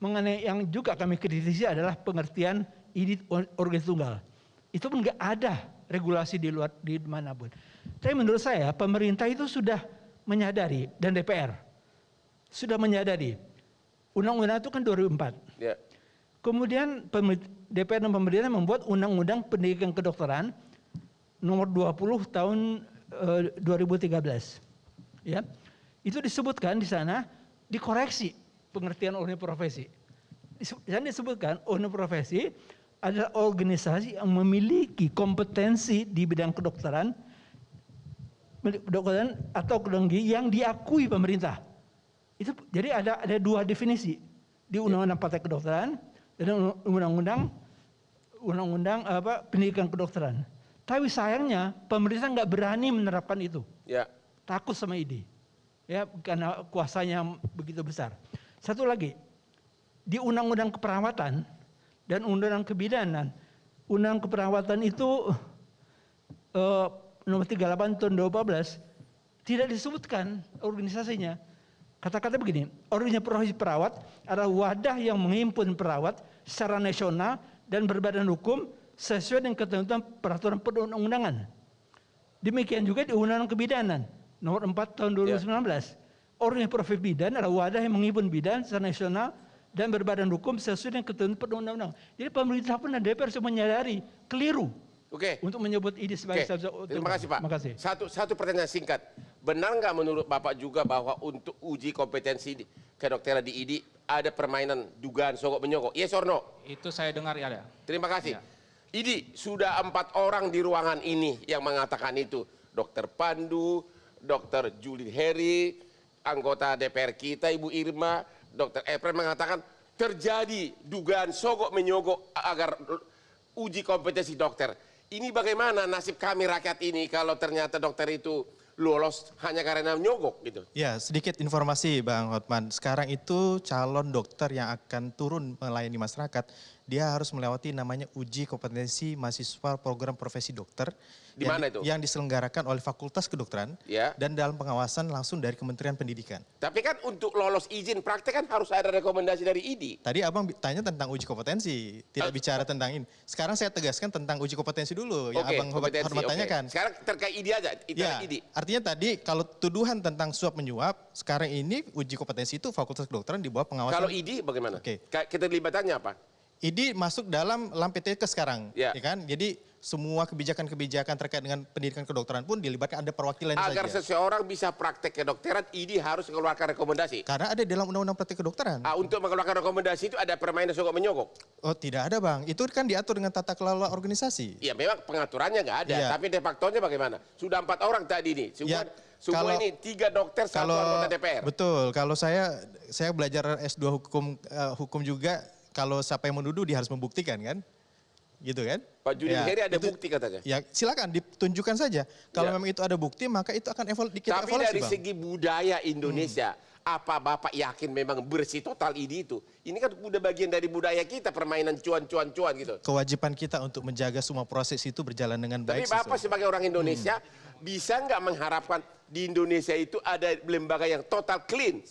mengenai yang juga kami kritisi adalah pengertian ID organ tunggal. Itu pun nggak ada regulasi di luar di manapun. Tapi menurut saya pemerintah itu sudah menyadari dan DPR sudah menyadari. Undang-undang itu kan 2004. Ya. Kemudian DPR dan pemerintah membuat Undang-Undang Pendidikan Kedokteran nomor 20 tahun 2013. Ya. Itu disebutkan di sana dikoreksi pengertian unit profesi. Dan disebutkan unit profesi adalah organisasi yang memiliki kompetensi di bidang kedokteran atau kedokteran yang diakui pemerintah. Itu jadi ada dua definisi di Undang-Undang Praktek Kedokteran dan Undang-Undang Pendidikan Kedokteran. Tapi sayangnya pemerintah nggak berani menerapkan itu. Ya. Takut sama ID. Ya, karena kuasanya begitu besar. Satu lagi, di Undang-Undang Keperawatan dan Undang-Undang Kebidanan, Undang Keperawatan itu nomor 38 tahun 2014 tidak disebutkan organisasinya. Kata-kata begini, organisasi profesi perawat adalah wadah yang menghimpun perawat secara nasional dan berbadan hukum sesuai dengan ketentuan peraturan perundang-undangan. Demikian juga di Undang-Undang Kebidanan nomor 4 tahun 2019. Organisasi profesi bidan adalah wadah yang menghimpun bidan secara nasional dan berbadan hukum sesuai dengan ketentuan perundang-undangan. Jadi pemerintah pun dan DPR sudah menyadari keliru. Oke. Untuk menyebut ID sebagai Terima kasih Pak. Terima kasih. Satu pertanyaan singkat. Benar nggak menurut Bapak juga bahwa untuk uji kompetensi kedokteran di ID ada permainan dugaan sogok menyogok? Yes or no? Itu saya dengar ya ada. Terima kasih. Ya. ID sudah 4 orang di ruangan ini yang mengatakan itu. Dokter Pandu, Dokter Julie Heri, anggota DPR kita Ibu Irma, Dokter Efren mengatakan terjadi dugaan sogok menyogok agar uji kompetensi dokter. Ini bagaimana nasib kami rakyat ini kalau ternyata dokter itu lolos hanya karena nyogok gitu? Ya, sedikit informasi Bang Hotman. Sekarang itu calon dokter yang akan turun melayani masyarakat dia harus melewati namanya uji kompetensi mahasiswa program profesi dokter. Di mana itu? Yang diselenggarakan oleh Fakultas Kedokteran dan dalam pengawasan langsung dari Kementerian Pendidikan. Tapi kan untuk lolos izin praktek kan harus ada rekomendasi dari ID. Tadi abang tanya tentang uji kompetensi, tidak bicara tentang ini. Sekarang saya tegaskan tentang uji kompetensi dulu yang abang hormat tanyakan. Sekarang terkait ID aja, ID. Artinya tadi kalau tuduhan tentang suap menyuap, sekarang ini uji kompetensi itu Fakultas Kedokteran di bawah pengawasan. Kalau ID bagaimana? Keterlibatannya apa? ID masuk dalam LAMPTK sekarang, ya kan? Jadi semua kebijakan-kebijakan terkait dengan pendidikan kedokteran pun dilibatkan, ada perwakilan Agar saja. seseorang bisa praktek kedokteran, ID harus mengeluarkan rekomendasi. Karena ada dalam Undang-Undang Praktek Kedokteran. Untuk mengeluarkan rekomendasi itu ada permainan sogok menyogok. Oh tidak ada bang, itu kan diatur dengan tata kelola organisasi. Ya memang pengaturannya nggak ada, tapi de factonya bagaimana? Sudah 4 orang tadi nih, semua ini 3 dokter, 1 anggota DPR. Betul, kalau saya belajar S2 hukum juga, kalau siapa yang menuduh dia harus membuktikan kan? Gitu kan? Pak Judin Heri ada bukti katanya. Ya silakan ditunjukkan saja. Kalau memang itu ada bukti maka itu akan kita evaluasi. Tapi dari segi budaya Indonesia, apa Bapak yakin memang bersih total ID itu? Ini kan udah bagian dari budaya kita, permainan cuan-cuan-cuan gitu. Kewajiban kita untuk menjaga semua proses itu berjalan dengan baik. Tapi Bapak sebagai orang Indonesia, bisa nggak mengharapkan di Indonesia itu ada lembaga yang total clean?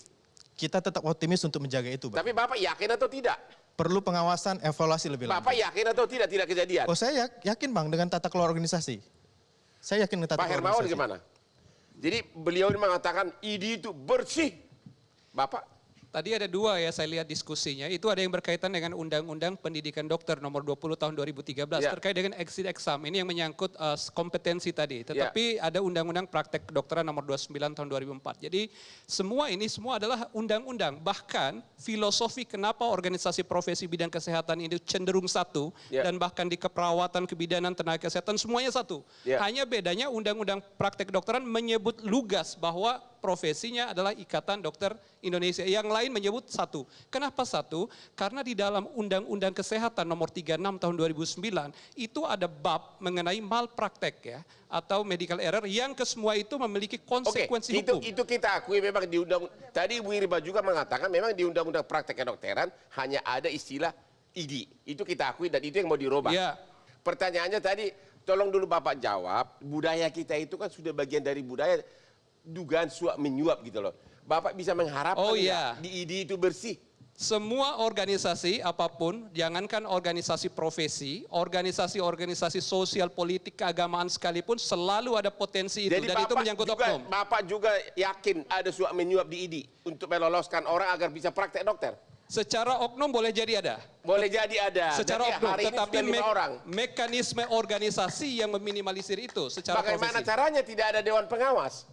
Kita tetap optimis untuk menjaga itu, Bang. Tapi Bapak yakin atau tidak? Perlu pengawasan, evaluasi lebih lanjut. Bapak yakin atau tidak kejadian? Oh saya yakin Bang dengan tata kelola organisasi. Saya yakin dengan tata kelola organisasi. Pak Hermawan gimana? Jadi beliau ini mengatakan ID itu bersih. Bapak? Tadi ada 2 ya saya lihat diskusinya, itu ada yang berkaitan dengan Undang-Undang Pendidikan Dokter nomor 20 tahun 2013 terkait dengan exit exam, ini yang menyangkut kompetensi tadi. Tetapi ada Undang-Undang Praktek Kedokteran nomor 29 tahun 2004. Jadi semua adalah undang-undang, bahkan filosofi kenapa organisasi profesi bidang kesehatan ini cenderung satu, dan bahkan di keperawatan, kebidanan, tenaga kesehatan semuanya satu. Hanya bedanya Undang-Undang Praktek Kedokteran menyebut lugas bahwa profesinya adalah Ikatan Dokter Indonesia. Yang lain menyebut satu. Kenapa satu? Karena di dalam Undang-Undang Kesehatan nomor 36 tahun 2009 itu ada bab mengenai malpraktek ya, atau medical error yang kesemua itu memiliki konsekuensi hukum. Itu kita akui memang di undang. Tadi Bu Irma juga mengatakan memang di Undang-Undang Praktek Kedokteran hanya ada istilah ID. Itu kita akui dan itu yang mau dirubah. Pertanyaannya tadi, tolong dulu Bapak jawab, budaya kita itu kan sudah bagian dari budaya dugaan suap menyuap gitu loh. Bapak bisa mengharapkan di ID itu bersih? Semua organisasi apapun, jangankan organisasi profesi, organisasi sosial, politik, keagamaan sekalipun selalu ada potensi itu. Jadi dan itu menyangkut oknum. Bapak juga yakin ada suap menyuap di ID untuk meloloskan orang agar bisa praktek dokter? Secara oknum boleh jadi ada. Boleh jadi ada. Secara oknum, tetapi orang. mekanisme organisasi yang meminimalisir itu secara Bagaimana profesi. caranya tidak ada dewan pengawas?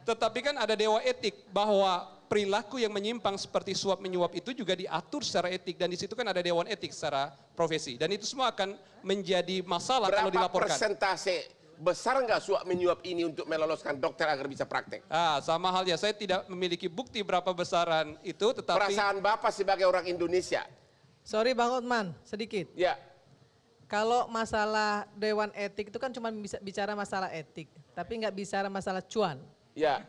Tetapi kan ada dewan etik, bahwa perilaku yang menyimpang seperti suap menyuap itu juga diatur secara etik, dan di situ kan ada dewan etik secara profesi, dan itu semua akan menjadi masalah kalau dilaporkan. Berapa persentase besar nggak suap menyuap ini untuk meloloskan dokter agar bisa praktek? Sama halnya, saya tidak memiliki bukti berapa besaran itu, tetapi perasaan Bapak sebagai orang Indonesia. Sorry Bang Otman, sedikit. Ya. Kalau masalah dewan etik itu kan cuma bisa bicara masalah etik, tapi nggak bicara masalah cuan. Ya.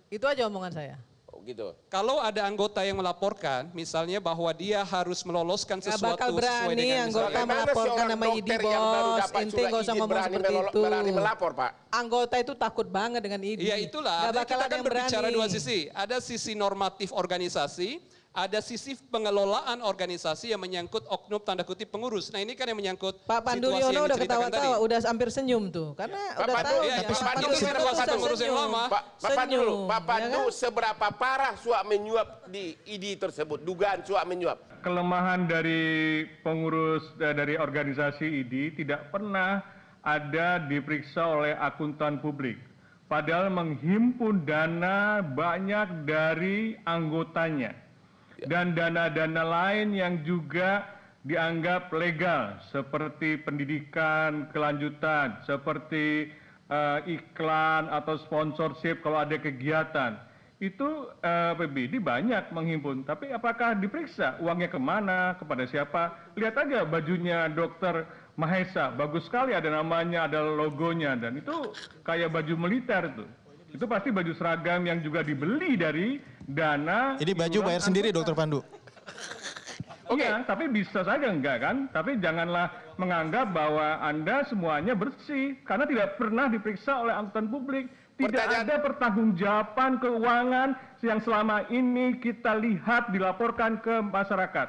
Itu aja omongan saya. Oh gitu. Kalau ada anggota yang melaporkan, misalnya bahwa dia harus meloloskan sesuatu bakal berani sesuai dengan anggota melaporkan nama ID bos. Inti nggak usah ngomong seperti itu. Berani melapor Pak. Anggota itu takut banget dengan ID. Ya itulah, Gak bakal kita ada kan yang berbicara berani. 2 sisi. Ada sisi normatif organisasi, ada sisi pengelolaan organisasi yang menyangkut oknum tanda kutip pengurus. Nah ini kan yang menyangkut Pak Pandu situasi Yono yang udah diceritakan ketawa-tawa, tadi. udah hampir senyum tuh. Karena Pak udah Pandu, tahu. ya, ya, Pak Pandu kan kuasa pengurus yang lama. Pak Pandu, Pak Pandu seberapa parah suap menyuap di ID tersebut, dugaan suap menyuap? Kelemahan dari pengurus dari organisasi ID tidak pernah ada diperiksa oleh akuntan publik. Padahal menghimpun dana banyak dari anggotanya. Dan dana-dana lain yang juga dianggap legal seperti pendidikan kelanjutan, seperti iklan atau sponsorship kalau ada kegiatan. Itu PBD banyak menghimpun, tapi apakah diperiksa uangnya kemana, kepada siapa? Lihat aja bajunya Dokter Mahesa, bagus sekali, ada namanya, ada logonya, dan itu kayak baju militer tuh. Itu pasti baju seragam yang juga dibeli dari dana. Ini baju bayar sendiri Dokter Pandu. Iya, tapi bisa saja enggak kan? Tapi janganlah menganggap bahwa Anda semuanya bersih karena tidak pernah diperiksa oleh angkutan publik. Tidak ada pertanggungjawaban keuangan yang selama ini kita lihat dilaporkan ke masyarakat.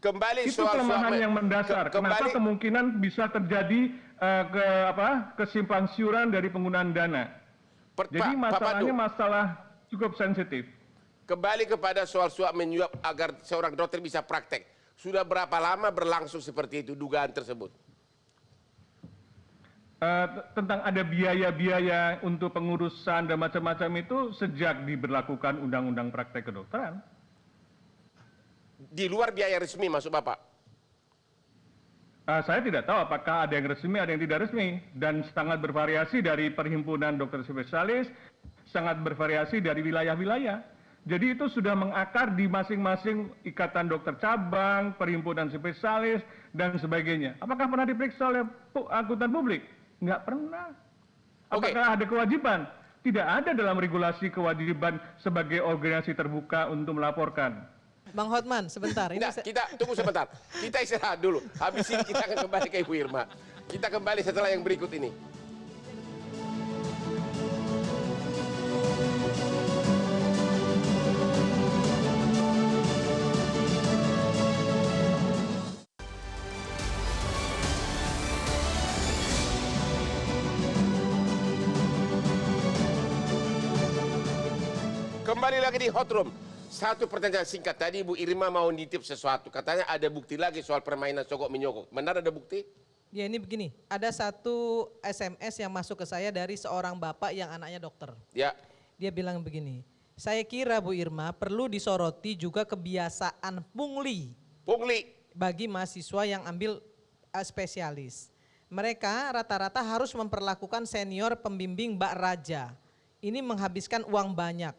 Kembali Itu kelemahan yang mendasar. Kenapa kemungkinan bisa terjadi kesimpang siuran dari penggunaan dana? Jadi masalahnya masalah cukup sensitif. Kembali kepada soal suap menyuap agar seorang dokter bisa praktek. Sudah berapa lama berlangsung seperti itu dugaan tersebut? Tentang ada biaya-biaya untuk pengurusan dan macam-macam itu sejak diberlakukan Undang-Undang Praktek Kedokteran. Di luar biaya resmi maksud Bapak? Saya tidak tahu apakah ada yang resmi, ada yang tidak resmi. Dan sangat bervariasi dari perhimpunan dokter spesialis, sangat bervariasi dari wilayah-wilayah. Jadi itu sudah mengakar di masing-masing ikatan dokter cabang, perhimpunan spesialis, dan sebagainya. Apakah pernah diperiksa oleh angkutan publik? Enggak pernah. Apakah ada kewajiban? Tidak ada dalam regulasi kewajiban sebagai organisasi terbuka untuk melaporkan. Bang Hotman, sebentar. Kita tunggu sebentar. Kita istirahat dulu. Habis ini kita akan kembali ke Ibu Irma. Kita kembali setelah yang berikut ini. Kembali lagi di Hot Room. Satu pertanyaan singkat tadi Bu Irma mau nitip sesuatu. Katanya ada bukti lagi soal permainan sogok menyogok. Benar ada bukti? Ya ini begini, ada satu SMS yang masuk ke saya dari seorang bapak yang anaknya dokter. Ya. Dia bilang begini, saya kira Bu Irma perlu disoroti juga kebiasaan pungli. Pungli. Bagi mahasiswa yang ambil spesialis. Mereka rata-rata harus memperlakukan senior pembimbing Mbak Raja. Ini menghabiskan uang banyak.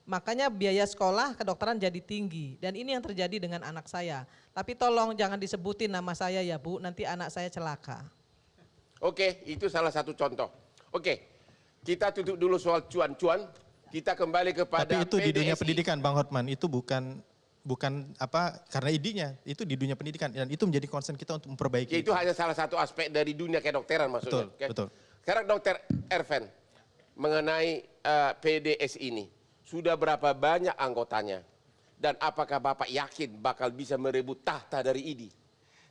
Makanya biaya sekolah kedokteran jadi tinggi dan ini yang terjadi dengan anak saya. Tapi tolong jangan disebutin nama saya ya Bu, nanti anak saya celaka. Oke, itu salah satu contoh. Oke, kita tutup dulu soal cuan-cuan. Kita kembali kepada Tapi itu PDSI. di dunia pendidikan Bang Hotman, itu bukan karena ID-nya, itu di dunia pendidikan dan itu menjadi concern kita untuk memperbaiki. Itu hanya salah satu aspek dari dunia kedokteran maksudnya. Betul. Sekarang Dokter Erven mengenai PDSI ini. Sudah berapa banyak anggotanya? Dan apakah Bapak yakin bakal bisa merebut tahta dari ID?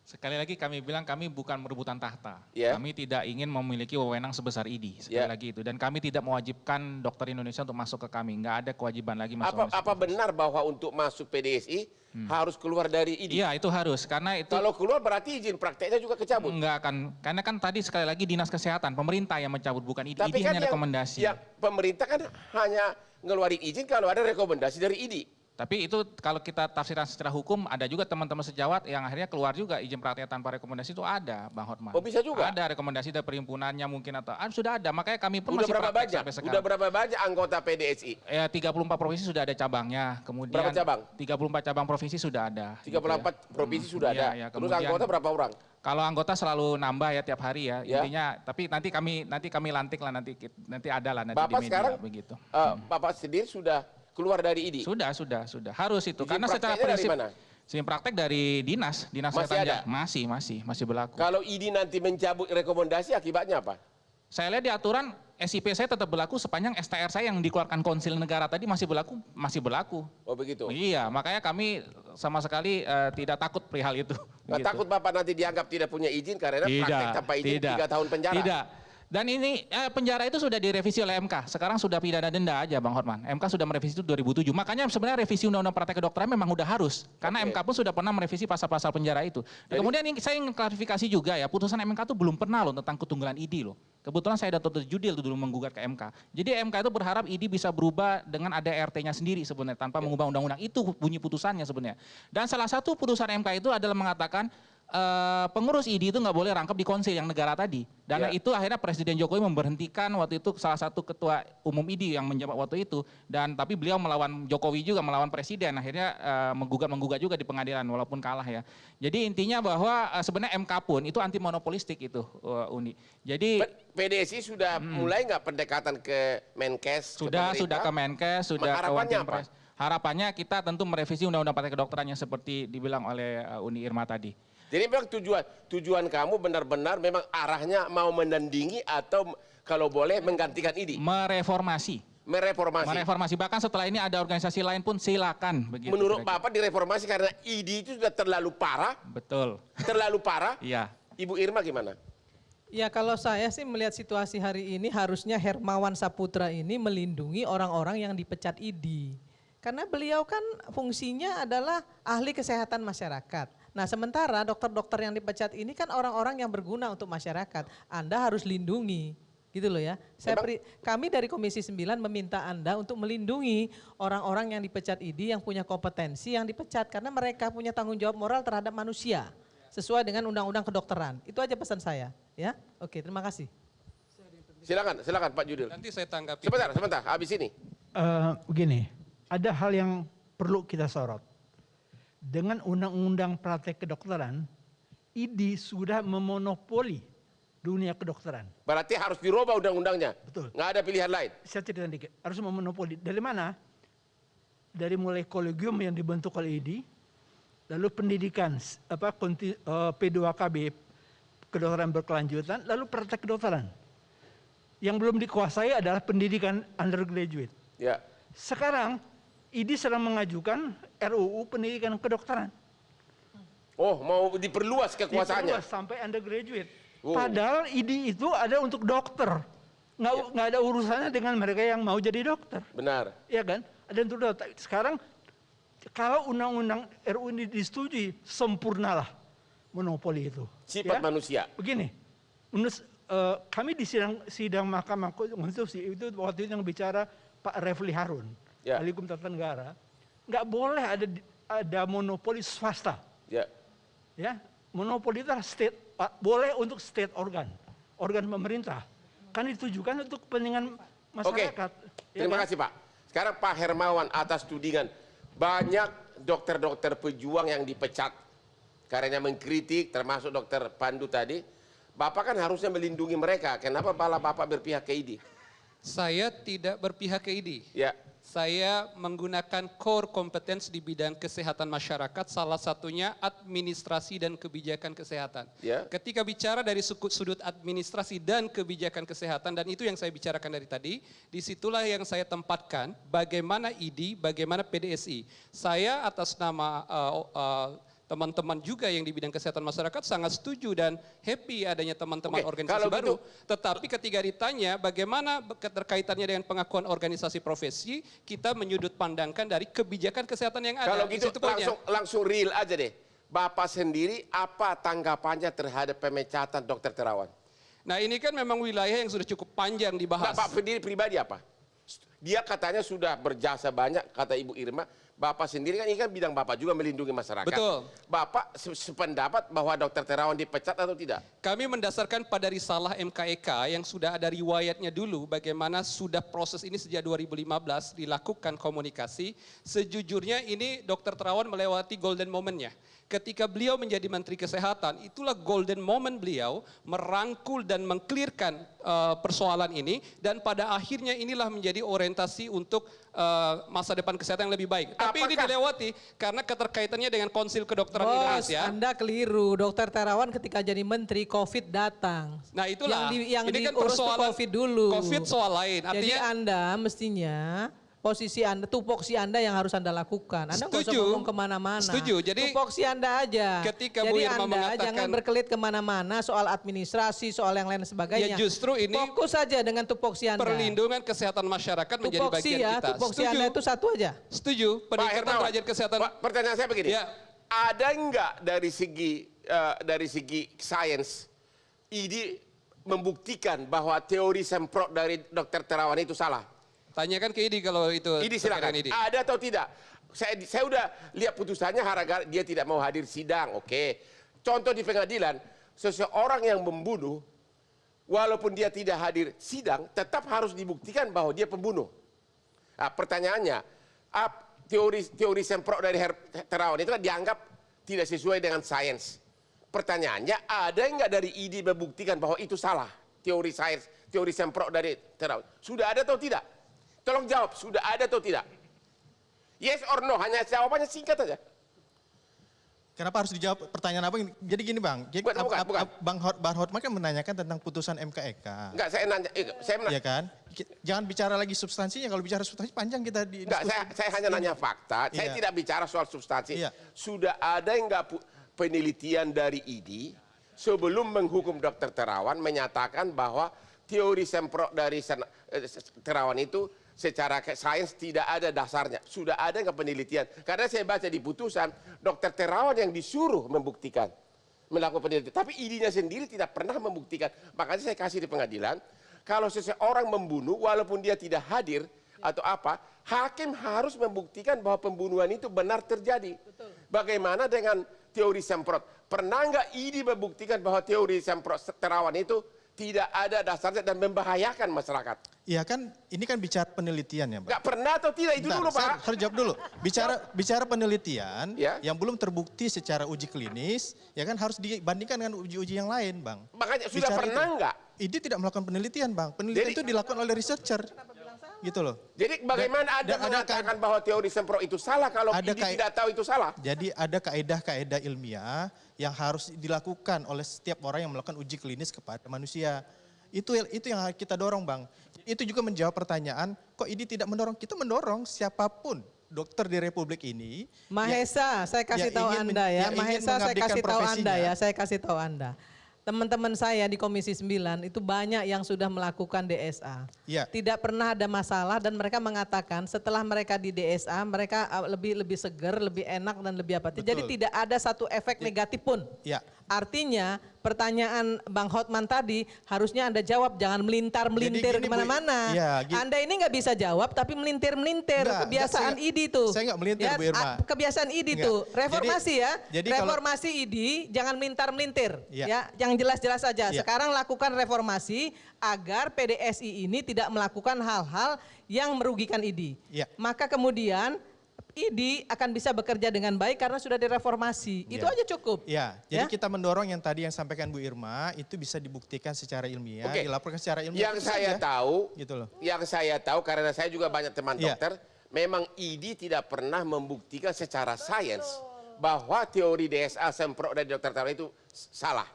Sekali lagi kami bilang kami bukan merebutan tahta. Yeah. Kami tidak ingin memiliki wewenang sebesar ID. Sekali lagi itu. Dan kami tidak mewajibkan dokter Indonesia untuk masuk ke kami. Nggak ada kewajiban lagi masuk. Apa benar bahwa untuk masuk PDSI harus keluar dari ID? Iya itu harus. Karena itu. Kalau keluar berarti izin prakteknya juga kecabut? Enggak akan. Karena kan tadi sekali lagi Dinas Kesehatan, pemerintah yang mencabut bukan ID. Tapi ID kan hanya rekomendasi. Ya, pemerintah kan hanya ngeluarin izin kalau ada rekomendasi dari ID. Tapi itu kalau kita tafsiran secara hukum ada juga teman-teman sejawat yang akhirnya keluar juga izin praktek tanpa rekomendasi itu ada Bang Hotman. Oh bisa juga? Ada rekomendasi dari perhimpunannya mungkin atau sudah ada makanya kami pun udah masih berapa praktek banyak? sampai sekarang. Udah berapa banyak anggota PDSI? Ya 34 provinsi sudah ada cabangnya. Kemudian berapa cabang? 34 cabang provinsi sudah ada. 34 gitu ya. Provinsi sudah ada. Ya, terus anggota berapa orang? Kalau anggota selalu nambah ya tiap hari ya. Intinya tapi nanti kami lantik lah nanti ada lah nanti Bapak di media sekarang, begitu. Bapak sendiri sudah keluar dari ID? Sudah. Harus itu. Izin karena secara prinsip dari mana? izin praktek dari dinas masih kesehatan masih berlaku. Kalau ID nanti mencabut rekomendasi akibatnya apa? Saya lihat di aturan SIP saya tetap berlaku sepanjang STR saya yang dikeluarkan Konsil Negara tadi masih berlaku. Oh begitu? Iya, makanya kami sama sekali tidak takut perihal itu. Nggak takut Bapak nanti dianggap tidak punya izin karena praktek tanpa izin 3 tahun penjara? Tidak. Dan ini penjara itu sudah direvisi oleh MK. Sekarang sudah pidana denda aja Bang Hotman. MK sudah merevisi itu 2007. Makanya sebenarnya revisi Undang-Undang Praktek Kedokteran memang udah harus. Karena MK pun sudah pernah merevisi pasal-pasal penjara itu. Dan kemudian saya ingin klarifikasi juga ya, putusan MK itu belum pernah loh tentang ketunggalan ID loh. Kebetulan saya Dr. Judil dulu menggugat ke MK. Jadi MK itu berharap ID bisa berubah dengan ada RT-nya sendiri sebenarnya tanpa mengubah undang-undang. Itu bunyi putusannya sebenarnya. Dan salah satu putusan MK itu adalah mengatakan pengurus ID itu nggak boleh rangkap di konsil yang negara tadi. Dan itu akhirnya Presiden Jokowi memberhentikan waktu itu salah satu ketua umum ID yang menjabat waktu itu. Dan tapi beliau melawan Jokowi juga, melawan Presiden. Akhirnya menggugat juga di pengadilan walaupun kalah ya. Jadi intinya bahwa sebenarnya MK pun itu anti monopolistik itu Uni. Jadi PDSI sudah mulai nggak pendekatan ke Menkes? Sudah ke Menkes, sudah ke Wamen Pres. harapannya kita tentu merevisi Undang-Undang Praktek Kedokteran yang seperti dibilang oleh Uni Irma tadi. Jadi memang tujuan kamu benar-benar memang arahnya mau menandingi atau kalau boleh menggantikan ID? Mereformasi. Mereformasi. Bahkan setelah ini ada organisasi lain pun silakan. Begitu, menurut Bapak direformasi karena ID itu sudah terlalu parah? Betul. Terlalu parah? Iya. Ibu Irma gimana? Ya kalau saya sih melihat situasi hari ini harusnya Hermawan Saputra ini melindungi orang-orang yang dipecat ID. Karena beliau kan fungsinya adalah ahli kesehatan masyarakat. Nah sementara dokter-dokter yang dipecat ini kan orang-orang yang berguna untuk masyarakat. Anda harus lindungi, gitu loh ya. Kami dari Komisi 9 meminta Anda untuk melindungi orang-orang yang dipecat ID yang punya kompetensi yang dipecat. Karena mereka punya tanggung jawab moral terhadap manusia. Sesuai dengan Undang-Undang Kedokteran. Itu aja pesan saya. Ya, oke, terima kasih. Silakan Pak Judil. Nanti saya tanggapi. Sebentar, habis ini. Begini, ada hal yang perlu kita sorot. Dengan Undang-Undang Praktek Kedokteran, ID sudah memonopoli dunia kedokteran. Berarti harus dirubah undang-undangnya. Betul. Nggak ada pilihan lain. Saya cerita dikit, harus memonopoli. Dari mana? Dari mulai kolegium yang dibentuk oleh ID, lalu pendidikan P2KB, kedokteran berkelanjutan, lalu praktek kedokteran. Yang belum dikuasai adalah pendidikan undergraduate. Ya. Sekarang ID sedang mengajukan RUU pendidikan kedokteran. Oh, mau diperluas kekuasaannya? Diperluas sampai undergraduate. Padahal ID itu ada untuk dokter. Nggak ada urusannya dengan mereka yang mau jadi dokter. Benar. Iya kan? Ada untuk dokter. Sekarang kalau undang-undang RUU ini disetujui, sempurnalah monopoli itu. Sifat manusia. Begini, kami di sidang Mahkamah Konstitusi itu waktu itu yang bicara Pak Refli Harun, ahli hukum tata negara, nggak boleh ada monopoli swasta. Ya, monopoli itu state, boleh untuk state organ pemerintah. Kan ditujukan untuk kepentingan masyarakat. Oke, terima kasih Pak. Sekarang Pak Hermawan atas tudingan banyak dokter-dokter pejuang yang dipecat karena mengkritik, termasuk dokter Pandu tadi. Bapak kan harusnya melindungi mereka. Kenapa malah Bapak berpihak ke ID? Saya tidak berpihak ke ID. Ya. Saya menggunakan core competence di bidang kesehatan masyarakat, salah satunya administrasi dan kebijakan kesehatan. Ya. Ketika bicara dari sudut administrasi dan kebijakan kesehatan, dan itu yang saya bicarakan dari tadi, disitulah yang saya tempatkan bagaimana ID, bagaimana PDSI. Saya atas nama teman-teman juga yang di bidang kesehatan masyarakat sangat setuju dan happy adanya teman-teman organisasi baru. Tetapi ketika ditanya bagaimana keterkaitannya dengan pengakuan organisasi profesi, kita menyudut pandangkan dari kebijakan kesehatan yang ada. Kalau gitu langsung real aja deh. Bapak sendiri apa tanggapannya terhadap pemecatan Dr. Terawan? Nah ini kan memang wilayah yang sudah cukup panjang dibahas. Bapak sendiri pribadi apa? Dia katanya sudah berjasa banyak, kata Ibu Irma. Bapak sendiri kan ini kan bidang Bapak juga melindungi masyarakat. Betul. Bapak sependapat bahwa Dr. Terawan dipecat atau tidak? Kami mendasarkan pada risalah MKEK yang sudah ada riwayatnya dulu bagaimana sudah proses ini sejak 2015 dilakukan komunikasi. Sejujurnya ini Dr. Terawan melewati golden momennya. Ketika beliau menjadi Menteri Kesehatan, itulah golden moment beliau merangkul dan mengklirkan persoalan ini. Dan pada akhirnya inilah menjadi orientasi untuk masa depan kesehatan yang lebih baik. Tapi ini dilewati karena keterkaitannya dengan Konsil Kedokteran Indonesia. Anda keliru, Dr. Terawan ketika jadi Menteri COVID datang. Nah itulah, yang ini kan diurus persoalan COVID dulu. COVID soal lain. Artinya, jadi Anda mestinya posisi Anda, tupoksi Anda yang harus Anda lakukan. Anda nggak usah ngomong kemana-mana. Setuju. Jadi tupoksi Anda aja. Ketika jadi Bu Irma Anda mengatakan, jangan berkelit kemana-mana soal administrasi, soal yang lain sebagainya. Ya justru ini fokus saja dengan tupoksi Anda. Perlindungan kesehatan masyarakat menjadi bagian kita. Tupoksi Anda itu satu aja. Setuju. Peningkatan derajat kesehatan. Pertanyaan saya begini. Ya. Ada enggak dari segi sains ID membuktikan bahwa teori semprot dari Dr. Terawan itu salah? Tanyakan ke ID kalau itu. ID silakan. Ada atau tidak? Saya udah lihat putusannya, harga dia tidak mau hadir sidang. Oke. Contoh di pengadilan, seseorang yang membunuh, walaupun dia tidak hadir sidang, tetap harus dibuktikan bahwa dia pembunuh. Nah, pertanyaannya, teori semprot dari Terawan itu kan dianggap tidak sesuai dengan sains. Pertanyaannya, ada nggak dari ID membuktikan bahwa itu salah? Teori sains, teori semprot dari Terawan. Sudah ada atau tidak? Tolong jawab, sudah ada atau tidak? Yes or no, hanya jawabannya singkat aja. Kenapa harus dijawab pertanyaan apa? Jadi gini Bang, jadi bukan. Bang Hotman kan menanyakan tentang putusan MK-EK. Enggak, saya nanya, Iya kan? Jangan bicara lagi substansinya, kalau bicara substansi panjang kita di Enggak, saya hanya nanya fakta, saya tidak bicara soal substansi. Sudah ada yang enggak penelitian dari ID sebelum menghukum Dr. Terawan menyatakan bahwa teori semprot dari Terawan itu secara sains tidak ada dasarnya. Sudah ada nggak penelitian? Karena saya baca di putusan, Dr. Terawan yang disuruh membuktikan, melakukan penelitian. Tapi ID-nya sendiri tidak pernah membuktikan. Makanya saya kasih di pengadilan, kalau seseorang membunuh walaupun dia tidak hadir atau apa, hakim harus membuktikan bahwa pembunuhan itu benar terjadi. Betul. Bagaimana dengan teori semprot? Pernah nggak ID membuktikan bahwa teori semprot Terawan itu tidak ada dasarnya dan membahayakan masyarakat? Iya kan, ini kan bicara penelitian ya Pak. Nggak pernah atau tidak, itu dulu Pak. Saya jawab dulu. Bicara penelitian yang belum terbukti secara uji klinis, ya kan harus dibandingkan dengan uji-uji yang lain Bang. Makanya sudah pernah nggak? ID tidak melakukan penelitian Bang. Penelitian itu dilakukan oleh researcher. Gitu loh. Jadi bagaimana Anda mengatakan bahwa teori semprot itu salah kalau ID tidak tahu itu salah? Jadi ada kaedah-kaedah ilmiah yang harus dilakukan oleh setiap orang yang melakukan uji klinis kepada manusia. Itu yang kita dorong Bang. Itu juga menjawab pertanyaan, kok ID tidak mendorong? Kita mendorong siapapun dokter di Republik ini. Mahesa, saya kasih tahu Anda ya. Mahesa, saya kasih tahu Anda ya. Saya kasih tahu Anda. Teman-teman saya di Komisi 9 itu banyak yang sudah melakukan DSA. Ya. Tidak pernah ada masalah dan mereka mengatakan setelah mereka di DSA mereka lebih seger, lebih enak dan lebih apa. Betul. Jadi tidak ada satu efek negatif pun. Ya. Artinya pertanyaan Bang Hotman tadi harusnya Anda jawab, jangan melintir-melintir kemana-mana. Ya, Anda ini nggak bisa jawab tapi melintir-melintir, kebiasaan ID tuh. Saya nggak melintir Bu Irma. Kebiasaan ID tuh, reformasi reformasi ID jangan melintar-melintir. Ya, yang jelas-jelas saja. Sekarang lakukan reformasi agar PDSI ini tidak melakukan hal-hal yang merugikan ID. Maka kemudian ID akan bisa bekerja dengan baik karena sudah direformasi. Itu aja cukup. Ya, jadi kita mendorong yang tadi yang sampaikan Bu Irma itu bisa dibuktikan secara ilmiah, dilaporkan secara ilmiah. Yang saya tahu, gitu loh. Yang saya tahu karena saya juga banyak teman dokter, memang ID tidak pernah membuktikan secara sains bahwa teori DSA semprot dari Dr. Terawan itu salah.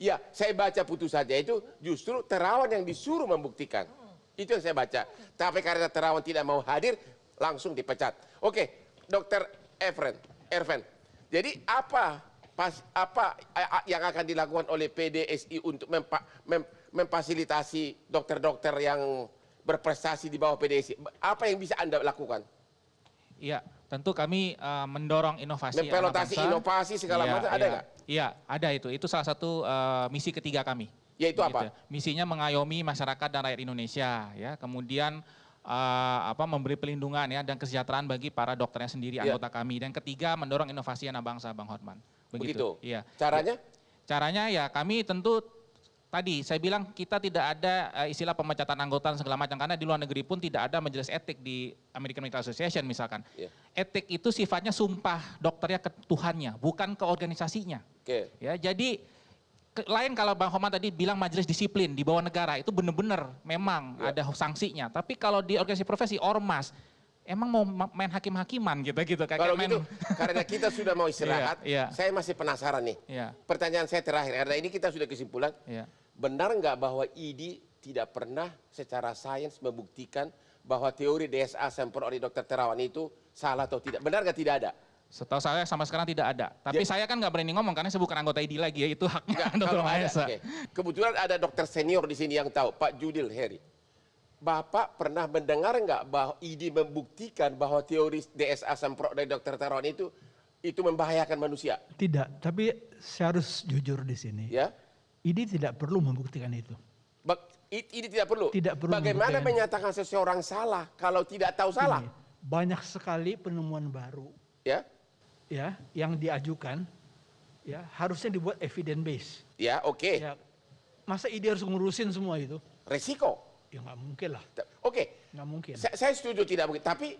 Ya, saya baca putusannya itu justru Terawan yang disuruh membuktikan. Itu yang saya baca. Tapi karena Terawan tidak mau hadir, langsung dipecat. Oke, Dokter Erven. Jadi apa yang akan dilakukan oleh PDSI untuk memfasilitasi dokter-dokter yang berprestasi di bawah PDSI? Apa yang bisa Anda lakukan? Iya, tentu kami mendorong inovasi. Mempelotasi inovasi segala macam ada nggak? Iya, ada itu. Itu salah satu misi ketiga kami. Yaitu apa? Misinya mengayomi masyarakat dan rakyat Indonesia, ya. Kemudian memberi pelindungan ya dan kesejahteraan bagi para dokternya sendiri, anggota kami. Dan ketiga, mendorong inovasi anak bangsa, Bang Hotman. Begitu. Iya. Caranya? Caranya ya kami tentu tadi saya bilang kita tidak ada istilah pemecatan anggota segala macam karena di luar negeri pun tidak ada majelis etik di American Medical Association misalkan. Etik itu sifatnya sumpah dokternya ke Tuhannya, bukan ke organisasinya. Ya, jadi lain kalau Bang Hotman tadi bilang majelis disiplin di bawah negara itu benar-benar memang ada sanksinya. Tapi kalau di organisasi profesi ormas emang mau main hakim-hakiman gitu. Kalau gitu, karena kita sudah mau istirahat, saya masih penasaran nih. Pertanyaan saya terakhir, karena ini kita sudah kesimpulan. Benar nggak bahwa ID tidak pernah secara sains membuktikan bahwa teori DSA semprot oleh Dr. Terawan itu salah atau tidak? Benar nggak tidak ada? Setahu saya sama sekarang tidak ada. Tapi saya kan nggak berani ngomong karena saya bukan anggota ID lagi ya, itu haknya Dr. Mahesa. Kebetulan ada dokter senior di sini yang tahu, Pak Judil Heri. Bapak pernah mendengar nggak bahwa ID membuktikan bahwa teori DSA semprot dari Dr. Terawan itu membahayakan manusia? Tidak, tapi saya harus jujur di sini. ID tidak perlu membuktikan itu. ID tidak perlu? Tidak perlu. Bagaimana menyatakan seseorang salah kalau tidak tahu salah? Banyak sekali penemuan baru. Yang diajukan, harusnya dibuat evidence base. Masa ID harus ngurusin semua itu? Resiko? Ya nggak mungkin lah. Nggak mungkin. Saya setuju tidak mungkin. Tapi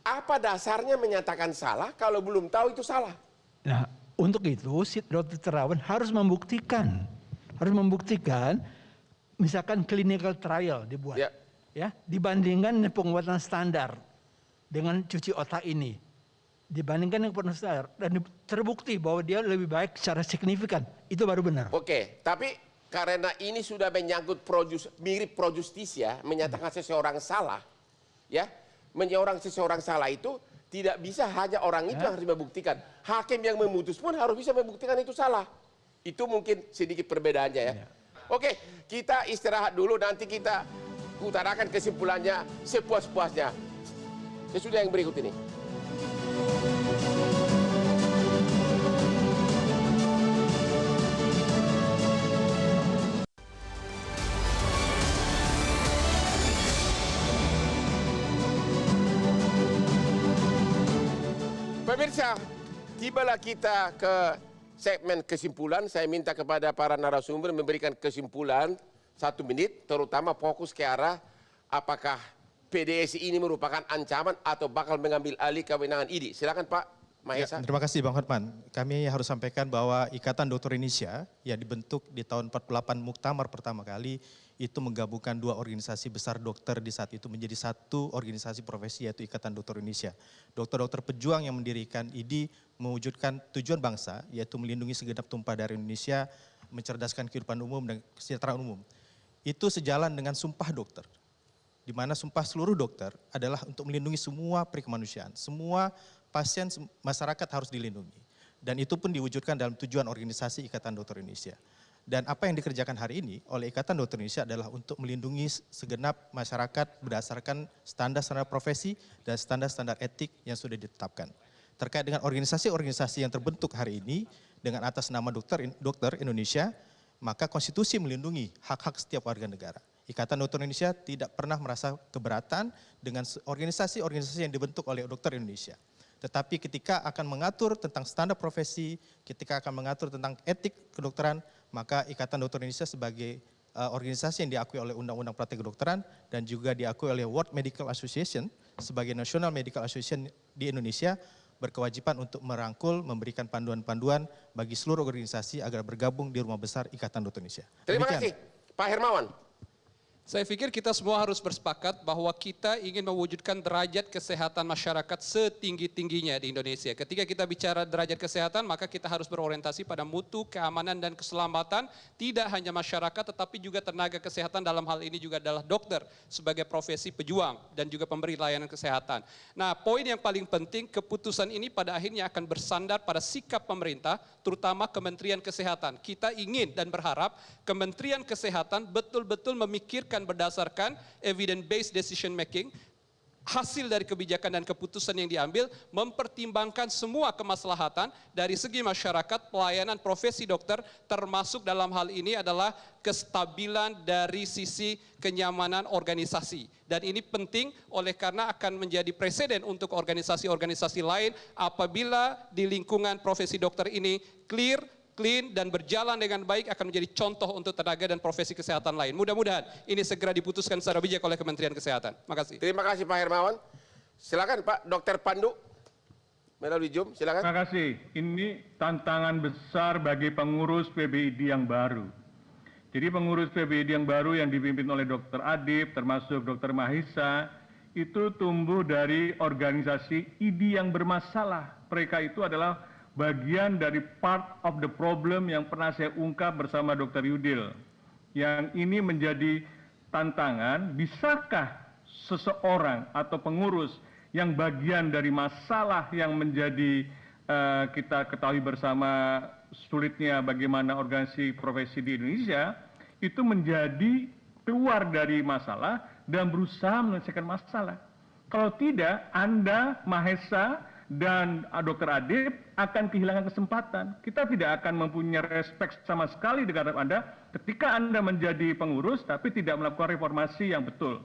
apa dasarnya menyatakan salah kalau belum tahu itu salah? Nah, untuk itu si Dr. Terawan harus membuktikan, misalkan clinical trial dibuat, dibandingkan penguatan standar. dengan cuci otak ini dibandingkan yang penuh dan terbukti bahwa dia lebih baik secara signifikan, itu baru benar. Oke, tapi karena ini sudah menyangkut mirip pro justisia, menyatakan seseorang salah, ya, menyatakan seseorang salah itu tidak bisa hanya orang itu yang harus membuktikan. Hakim yang memutus pun harus bisa membuktikan itu salah. Itu mungkin sedikit perbedaannya ya. Oke, kita istirahat dulu, nanti kita utarakan kesimpulannya sepuas-puasnya. Sesudah yang berikut ini. Pemirsa, tibalah kita ke segmen kesimpulan. Saya minta kepada para narasumber memberikan kesimpulan 1 menit, terutama fokus ke arah apakah PDSI ini merupakan ancaman atau bakal mengambil alih kewenangan IDI. Silakan Pak Mahesa. Terima kasih Bang Hotman. Kami harus sampaikan bahwa Ikatan Dokter Indonesia yang dibentuk di tahun 48 Muktamar pertama kali itu menggabungkan 2 organisasi besar dokter di saat itu menjadi satu organisasi profesi, yaitu Ikatan Dokter Indonesia. Dokter-dokter pejuang yang mendirikan IDI mewujudkan tujuan bangsa, yaitu melindungi segenap tumpah darah Indonesia, mencerdaskan kehidupan umum dan kesejahteraan umum. Itu sejalan dengan sumpah dokter, di mana sumpah seluruh dokter adalah untuk melindungi semua perikemanusiaan, semua pasien masyarakat harus dilindungi. Dan itu pun diwujudkan dalam tujuan organisasi Ikatan Dokter Indonesia. Dan apa yang dikerjakan hari ini oleh Ikatan Dokter Indonesia adalah untuk melindungi segenap masyarakat berdasarkan standar-standar profesi dan standar-standar etik yang sudah ditetapkan. Terkait dengan organisasi-organisasi yang terbentuk hari ini dengan atas nama Dokter Indonesia, maka konstitusi melindungi hak-hak setiap warga negara. Ikatan Dokter Indonesia tidak pernah merasa keberatan dengan organisasi-organisasi yang dibentuk oleh Dokter Indonesia. Tetapi ketika akan mengatur tentang standar profesi, ketika akan mengatur tentang etik kedokteran, maka Ikatan Dokter Indonesia sebagai organisasi yang diakui oleh Undang-Undang Praktek Kedokteran dan juga diakui oleh World Medical Association sebagai National Medical Association di Indonesia, berkewajiban untuk merangkul, memberikan panduan-panduan bagi seluruh organisasi agar bergabung di rumah besar Ikatan Dokter Indonesia. Terima kasih, Pak Hermawan. Saya pikir kita semua harus bersepakat bahwa kita ingin mewujudkan derajat kesehatan masyarakat setinggi-tingginya di Indonesia. Ketika kita bicara derajat kesehatan, maka kita harus berorientasi pada mutu, keamanan, dan keselamatan. Tidak hanya masyarakat, tetapi juga tenaga kesehatan, dalam hal ini juga adalah dokter sebagai profesi pejuang dan juga pemberi layanan kesehatan. Nah, poin yang paling penting, keputusan ini pada akhirnya akan bersandar pada sikap pemerintah, terutama Kementerian Kesehatan. Kita ingin dan berharap Kementerian Kesehatan betul-betul memikirkan berdasarkan evidence-based decision making, hasil dari kebijakan dan keputusan yang diambil, mempertimbangkan semua kemaslahatan dari segi masyarakat, pelayanan profesi dokter, termasuk dalam hal ini adalah kestabilan dari sisi kenyamanan organisasi. Dan ini penting oleh karena akan menjadi presiden untuk organisasi-organisasi lain apabila di lingkungan profesi dokter ini clean, dan berjalan dengan baik, akan menjadi contoh untuk tenaga dan profesi kesehatan lain. Mudah-mudahan ini segera diputuskan secara bijak oleh Kementerian Kesehatan. Makasih. Terima kasih Pak Hermawan. Silakan Pak Dr. Pandu melalui Zoom. Silakan. Terima kasih. Ini tantangan besar bagi pengurus PBID yang baru. Jadi pengurus PBID yang baru yang dipimpin oleh Dr. Adib, termasuk Dr. Mahesa, itu tumbuh dari organisasi ID yang bermasalah. Mereka itu adalah bagian dari part of the problem yang pernah saya ungkap bersama Dr. Yudil. Yang ini menjadi tantangan, bisakah seseorang atau pengurus yang bagian dari masalah yang menjadi kita ketahui bersama sulitnya bagaimana organisasi profesi di Indonesia, itu menjadi keluar dari masalah dan berusaha menyelesaikan masalah. Kalau tidak, Anda, Mahesa, dan Dr. Adib akan kehilangan kesempatan. Kita tidak akan mempunyai respect sama sekali terhadap Anda ketika Anda menjadi pengurus tapi tidak melakukan reformasi yang betul.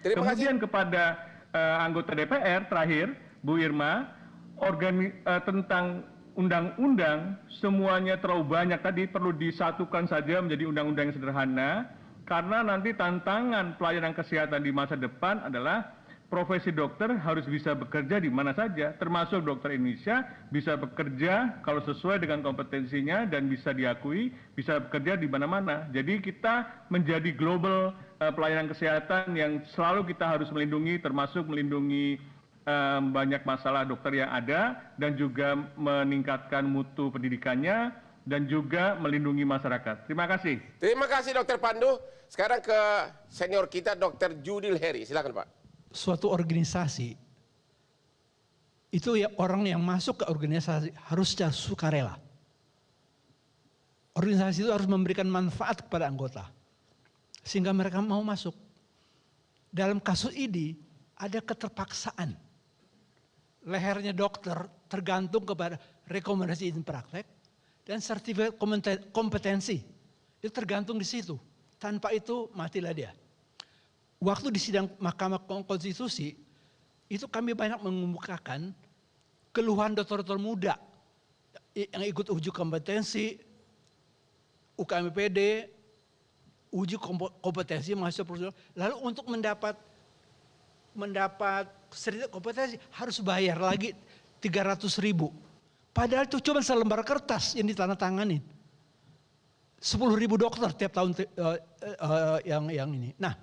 Kemudian kepada anggota DPR terakhir, Bu Irma, tentang undang-undang semuanya terlalu banyak tadi, perlu disatukan saja menjadi undang-undang yang sederhana, karena nanti tantangan pelayanan kesehatan di masa depan adalah profesi dokter harus bisa bekerja di mana saja, termasuk dokter Indonesia bisa bekerja kalau sesuai dengan kompetensinya dan bisa diakui, bisa bekerja di mana-mana. Jadi kita menjadi global pelayanan kesehatan yang selalu kita harus melindungi, termasuk melindungi banyak masalah dokter yang ada dan juga meningkatkan mutu pendidikannya dan juga melindungi masyarakat. Terima kasih. Terima kasih Dr. Pandu. Sekarang ke senior kita Dr. Judil Heri. Silakan Pak. Suatu organisasi itu ya orang yang masuk ke organisasi harus secara sukarela. Organisasi itu harus memberikan manfaat kepada anggota sehingga mereka mau masuk. Dalam kasus ini ada keterpaksaan. Lehernya dokter tergantung kepada rekomendasi izin praktek dan sertifikat kompetensi. Itu tergantung di situ. Tanpa itu matilah dia. Waktu di sidang Mahkamah Konstitusi itu kami banyak mengemukakan keluhan dokter-dokter muda yang ikut uji kompetensi, UKMPD, uji kompetensi mahasiswa profesional. Lalu untuk mendapat sertifikat kompetensi harus bayar lagi 300.000. Padahal itu cuma selembar kertas yang ditandatanganin. 10.000 dokter tiap tahun yang ini. Nah,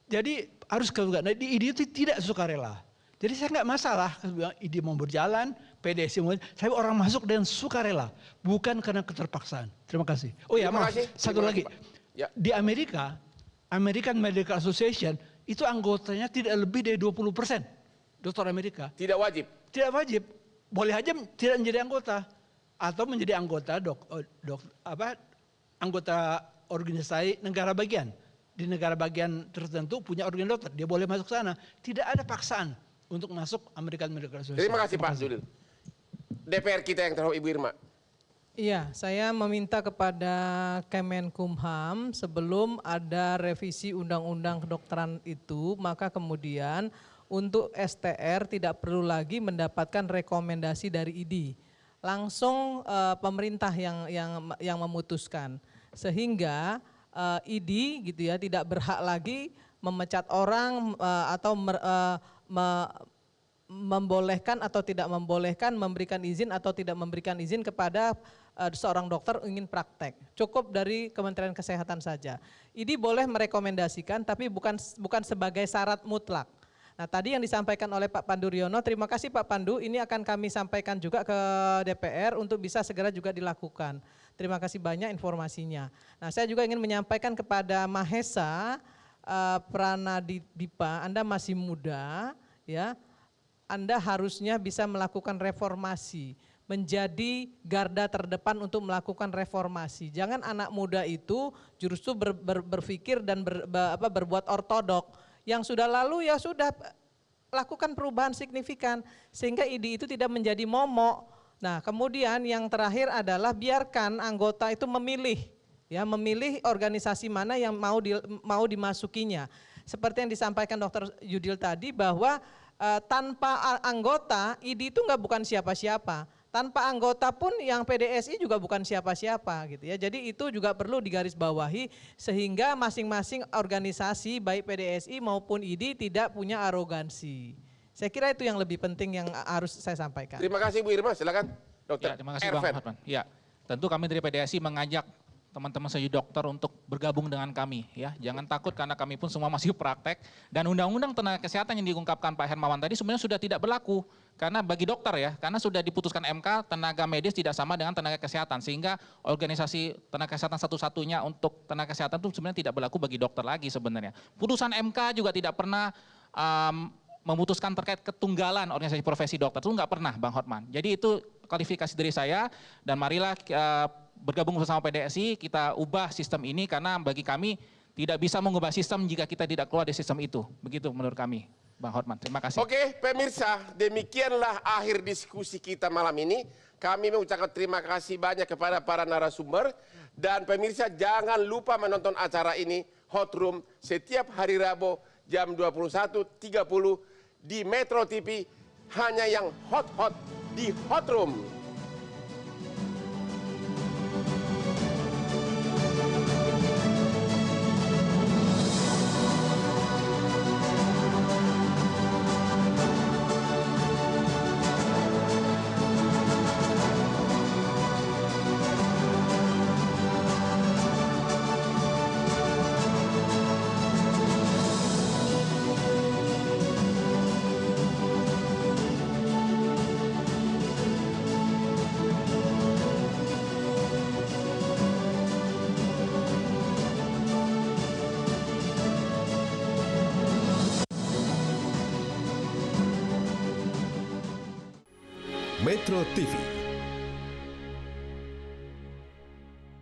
jadi harus nah, di ID itu tidak sukarela. Jadi saya nggak masalah, ID mau berjalan, PDSI mau, tapi orang masuk dengan sukarela, bukan karena keterpaksaan. Terima kasih. Oh ya, maaf, satu lagi. Ya. Di Amerika, American Medical Association itu anggotanya tidak lebih dari 20% dokter Amerika. Tidak wajib? Tidak wajib. Boleh aja tidak menjadi anggota. Atau menjadi anggota anggota organisasi negara bagian. Di negara bagian tertentu punya organ dokter. Dia boleh masuk sana. Tidak ada paksaan untuk masuk American Medical Association. Terima kasih Pak Judil. DPR kita yang terhormat Ibu Irma. Iya, saya meminta kepada Kemenkumham sebelum ada revisi Undang-Undang Kedokteran itu, maka kemudian untuk STR tidak perlu lagi mendapatkan rekomendasi dari ID. Langsung pemerintah yang memutuskan. Sehingga ID gitu ya tidak berhak lagi memecat orang atau membolehkan atau tidak membolehkan, memberikan izin atau tidak memberikan izin kepada seorang dokter ingin praktek. Cukup dari Kementerian Kesehatan saja. ID boleh merekomendasikan tapi bukan sebagai syarat mutlak. Nah tadi yang disampaikan oleh Pak Pandu Riono, terima kasih Pak Pandu, ini akan kami sampaikan juga ke DPR untuk bisa segera juga dilakukan. Terima kasih banyak informasinya. Nah saya juga ingin menyampaikan kepada Mahesa Pranadipa, Anda masih muda ya, Anda harusnya bisa melakukan reformasi, menjadi garda terdepan untuk melakukan reformasi. Jangan anak muda itu justru berpikir dan berbuat ortodok. Yang sudah lalu ya sudah lakukan perubahan signifikan sehingga ID itu tidak menjadi momok. Nah kemudian yang terakhir adalah biarkan anggota itu memilih, ya memilih organisasi mana yang mau dimasukinya. Seperti yang disampaikan Dr. Judil tadi bahwa tanpa anggota ID itu bukan siapa-siapa. Tanpa anggota pun yang PDSI juga bukan siapa-siapa gitu ya. Jadi itu juga perlu digarisbawahi sehingga masing-masing organisasi baik PDSI maupun ID tidak punya arogansi. Saya kira itu yang lebih penting yang harus saya sampaikan. Terima kasih Bu Irma, silakan Dokter. Ya, terima kasih Bang Hotman. Ya, tentu kami dari PDSI mengajak teman-teman setuju dokter untuk bergabung dengan kami ya. Jangan takut karena kami pun semua masih praktek dan undang-undang tenaga kesehatan yang diungkapkan Pak Hermawan tadi sebenarnya sudah tidak berlaku karena bagi dokter ya, karena sudah diputuskan MK tenaga medis tidak sama dengan tenaga kesehatan sehingga organisasi tenaga kesehatan satu-satunya untuk tenaga kesehatan itu sebenarnya tidak berlaku bagi dokter lagi sebenarnya. Putusan MK juga tidak pernah memutuskan terkait ketunggalan organisasi profesi dokter itu nggak pernah Bang Hotman. Jadi itu kualifikasi dari saya dan marilah bergabung bersama PDSI, kita ubah sistem ini karena bagi kami tidak bisa mengubah sistem jika kita tidak keluar dari sistem itu. Begitu menurut kami, Bang Hotman. Terima kasih. Oke, pemirsa, demikianlah akhir diskusi kita malam ini. Kami mengucapkan terima kasih banyak kepada para narasumber. Dan pemirsa jangan lupa menonton acara ini, Hot Room, setiap hari Rabu jam 21.30 di Metro TV. Hanya yang hot-hot di Hot Room. Metro TV.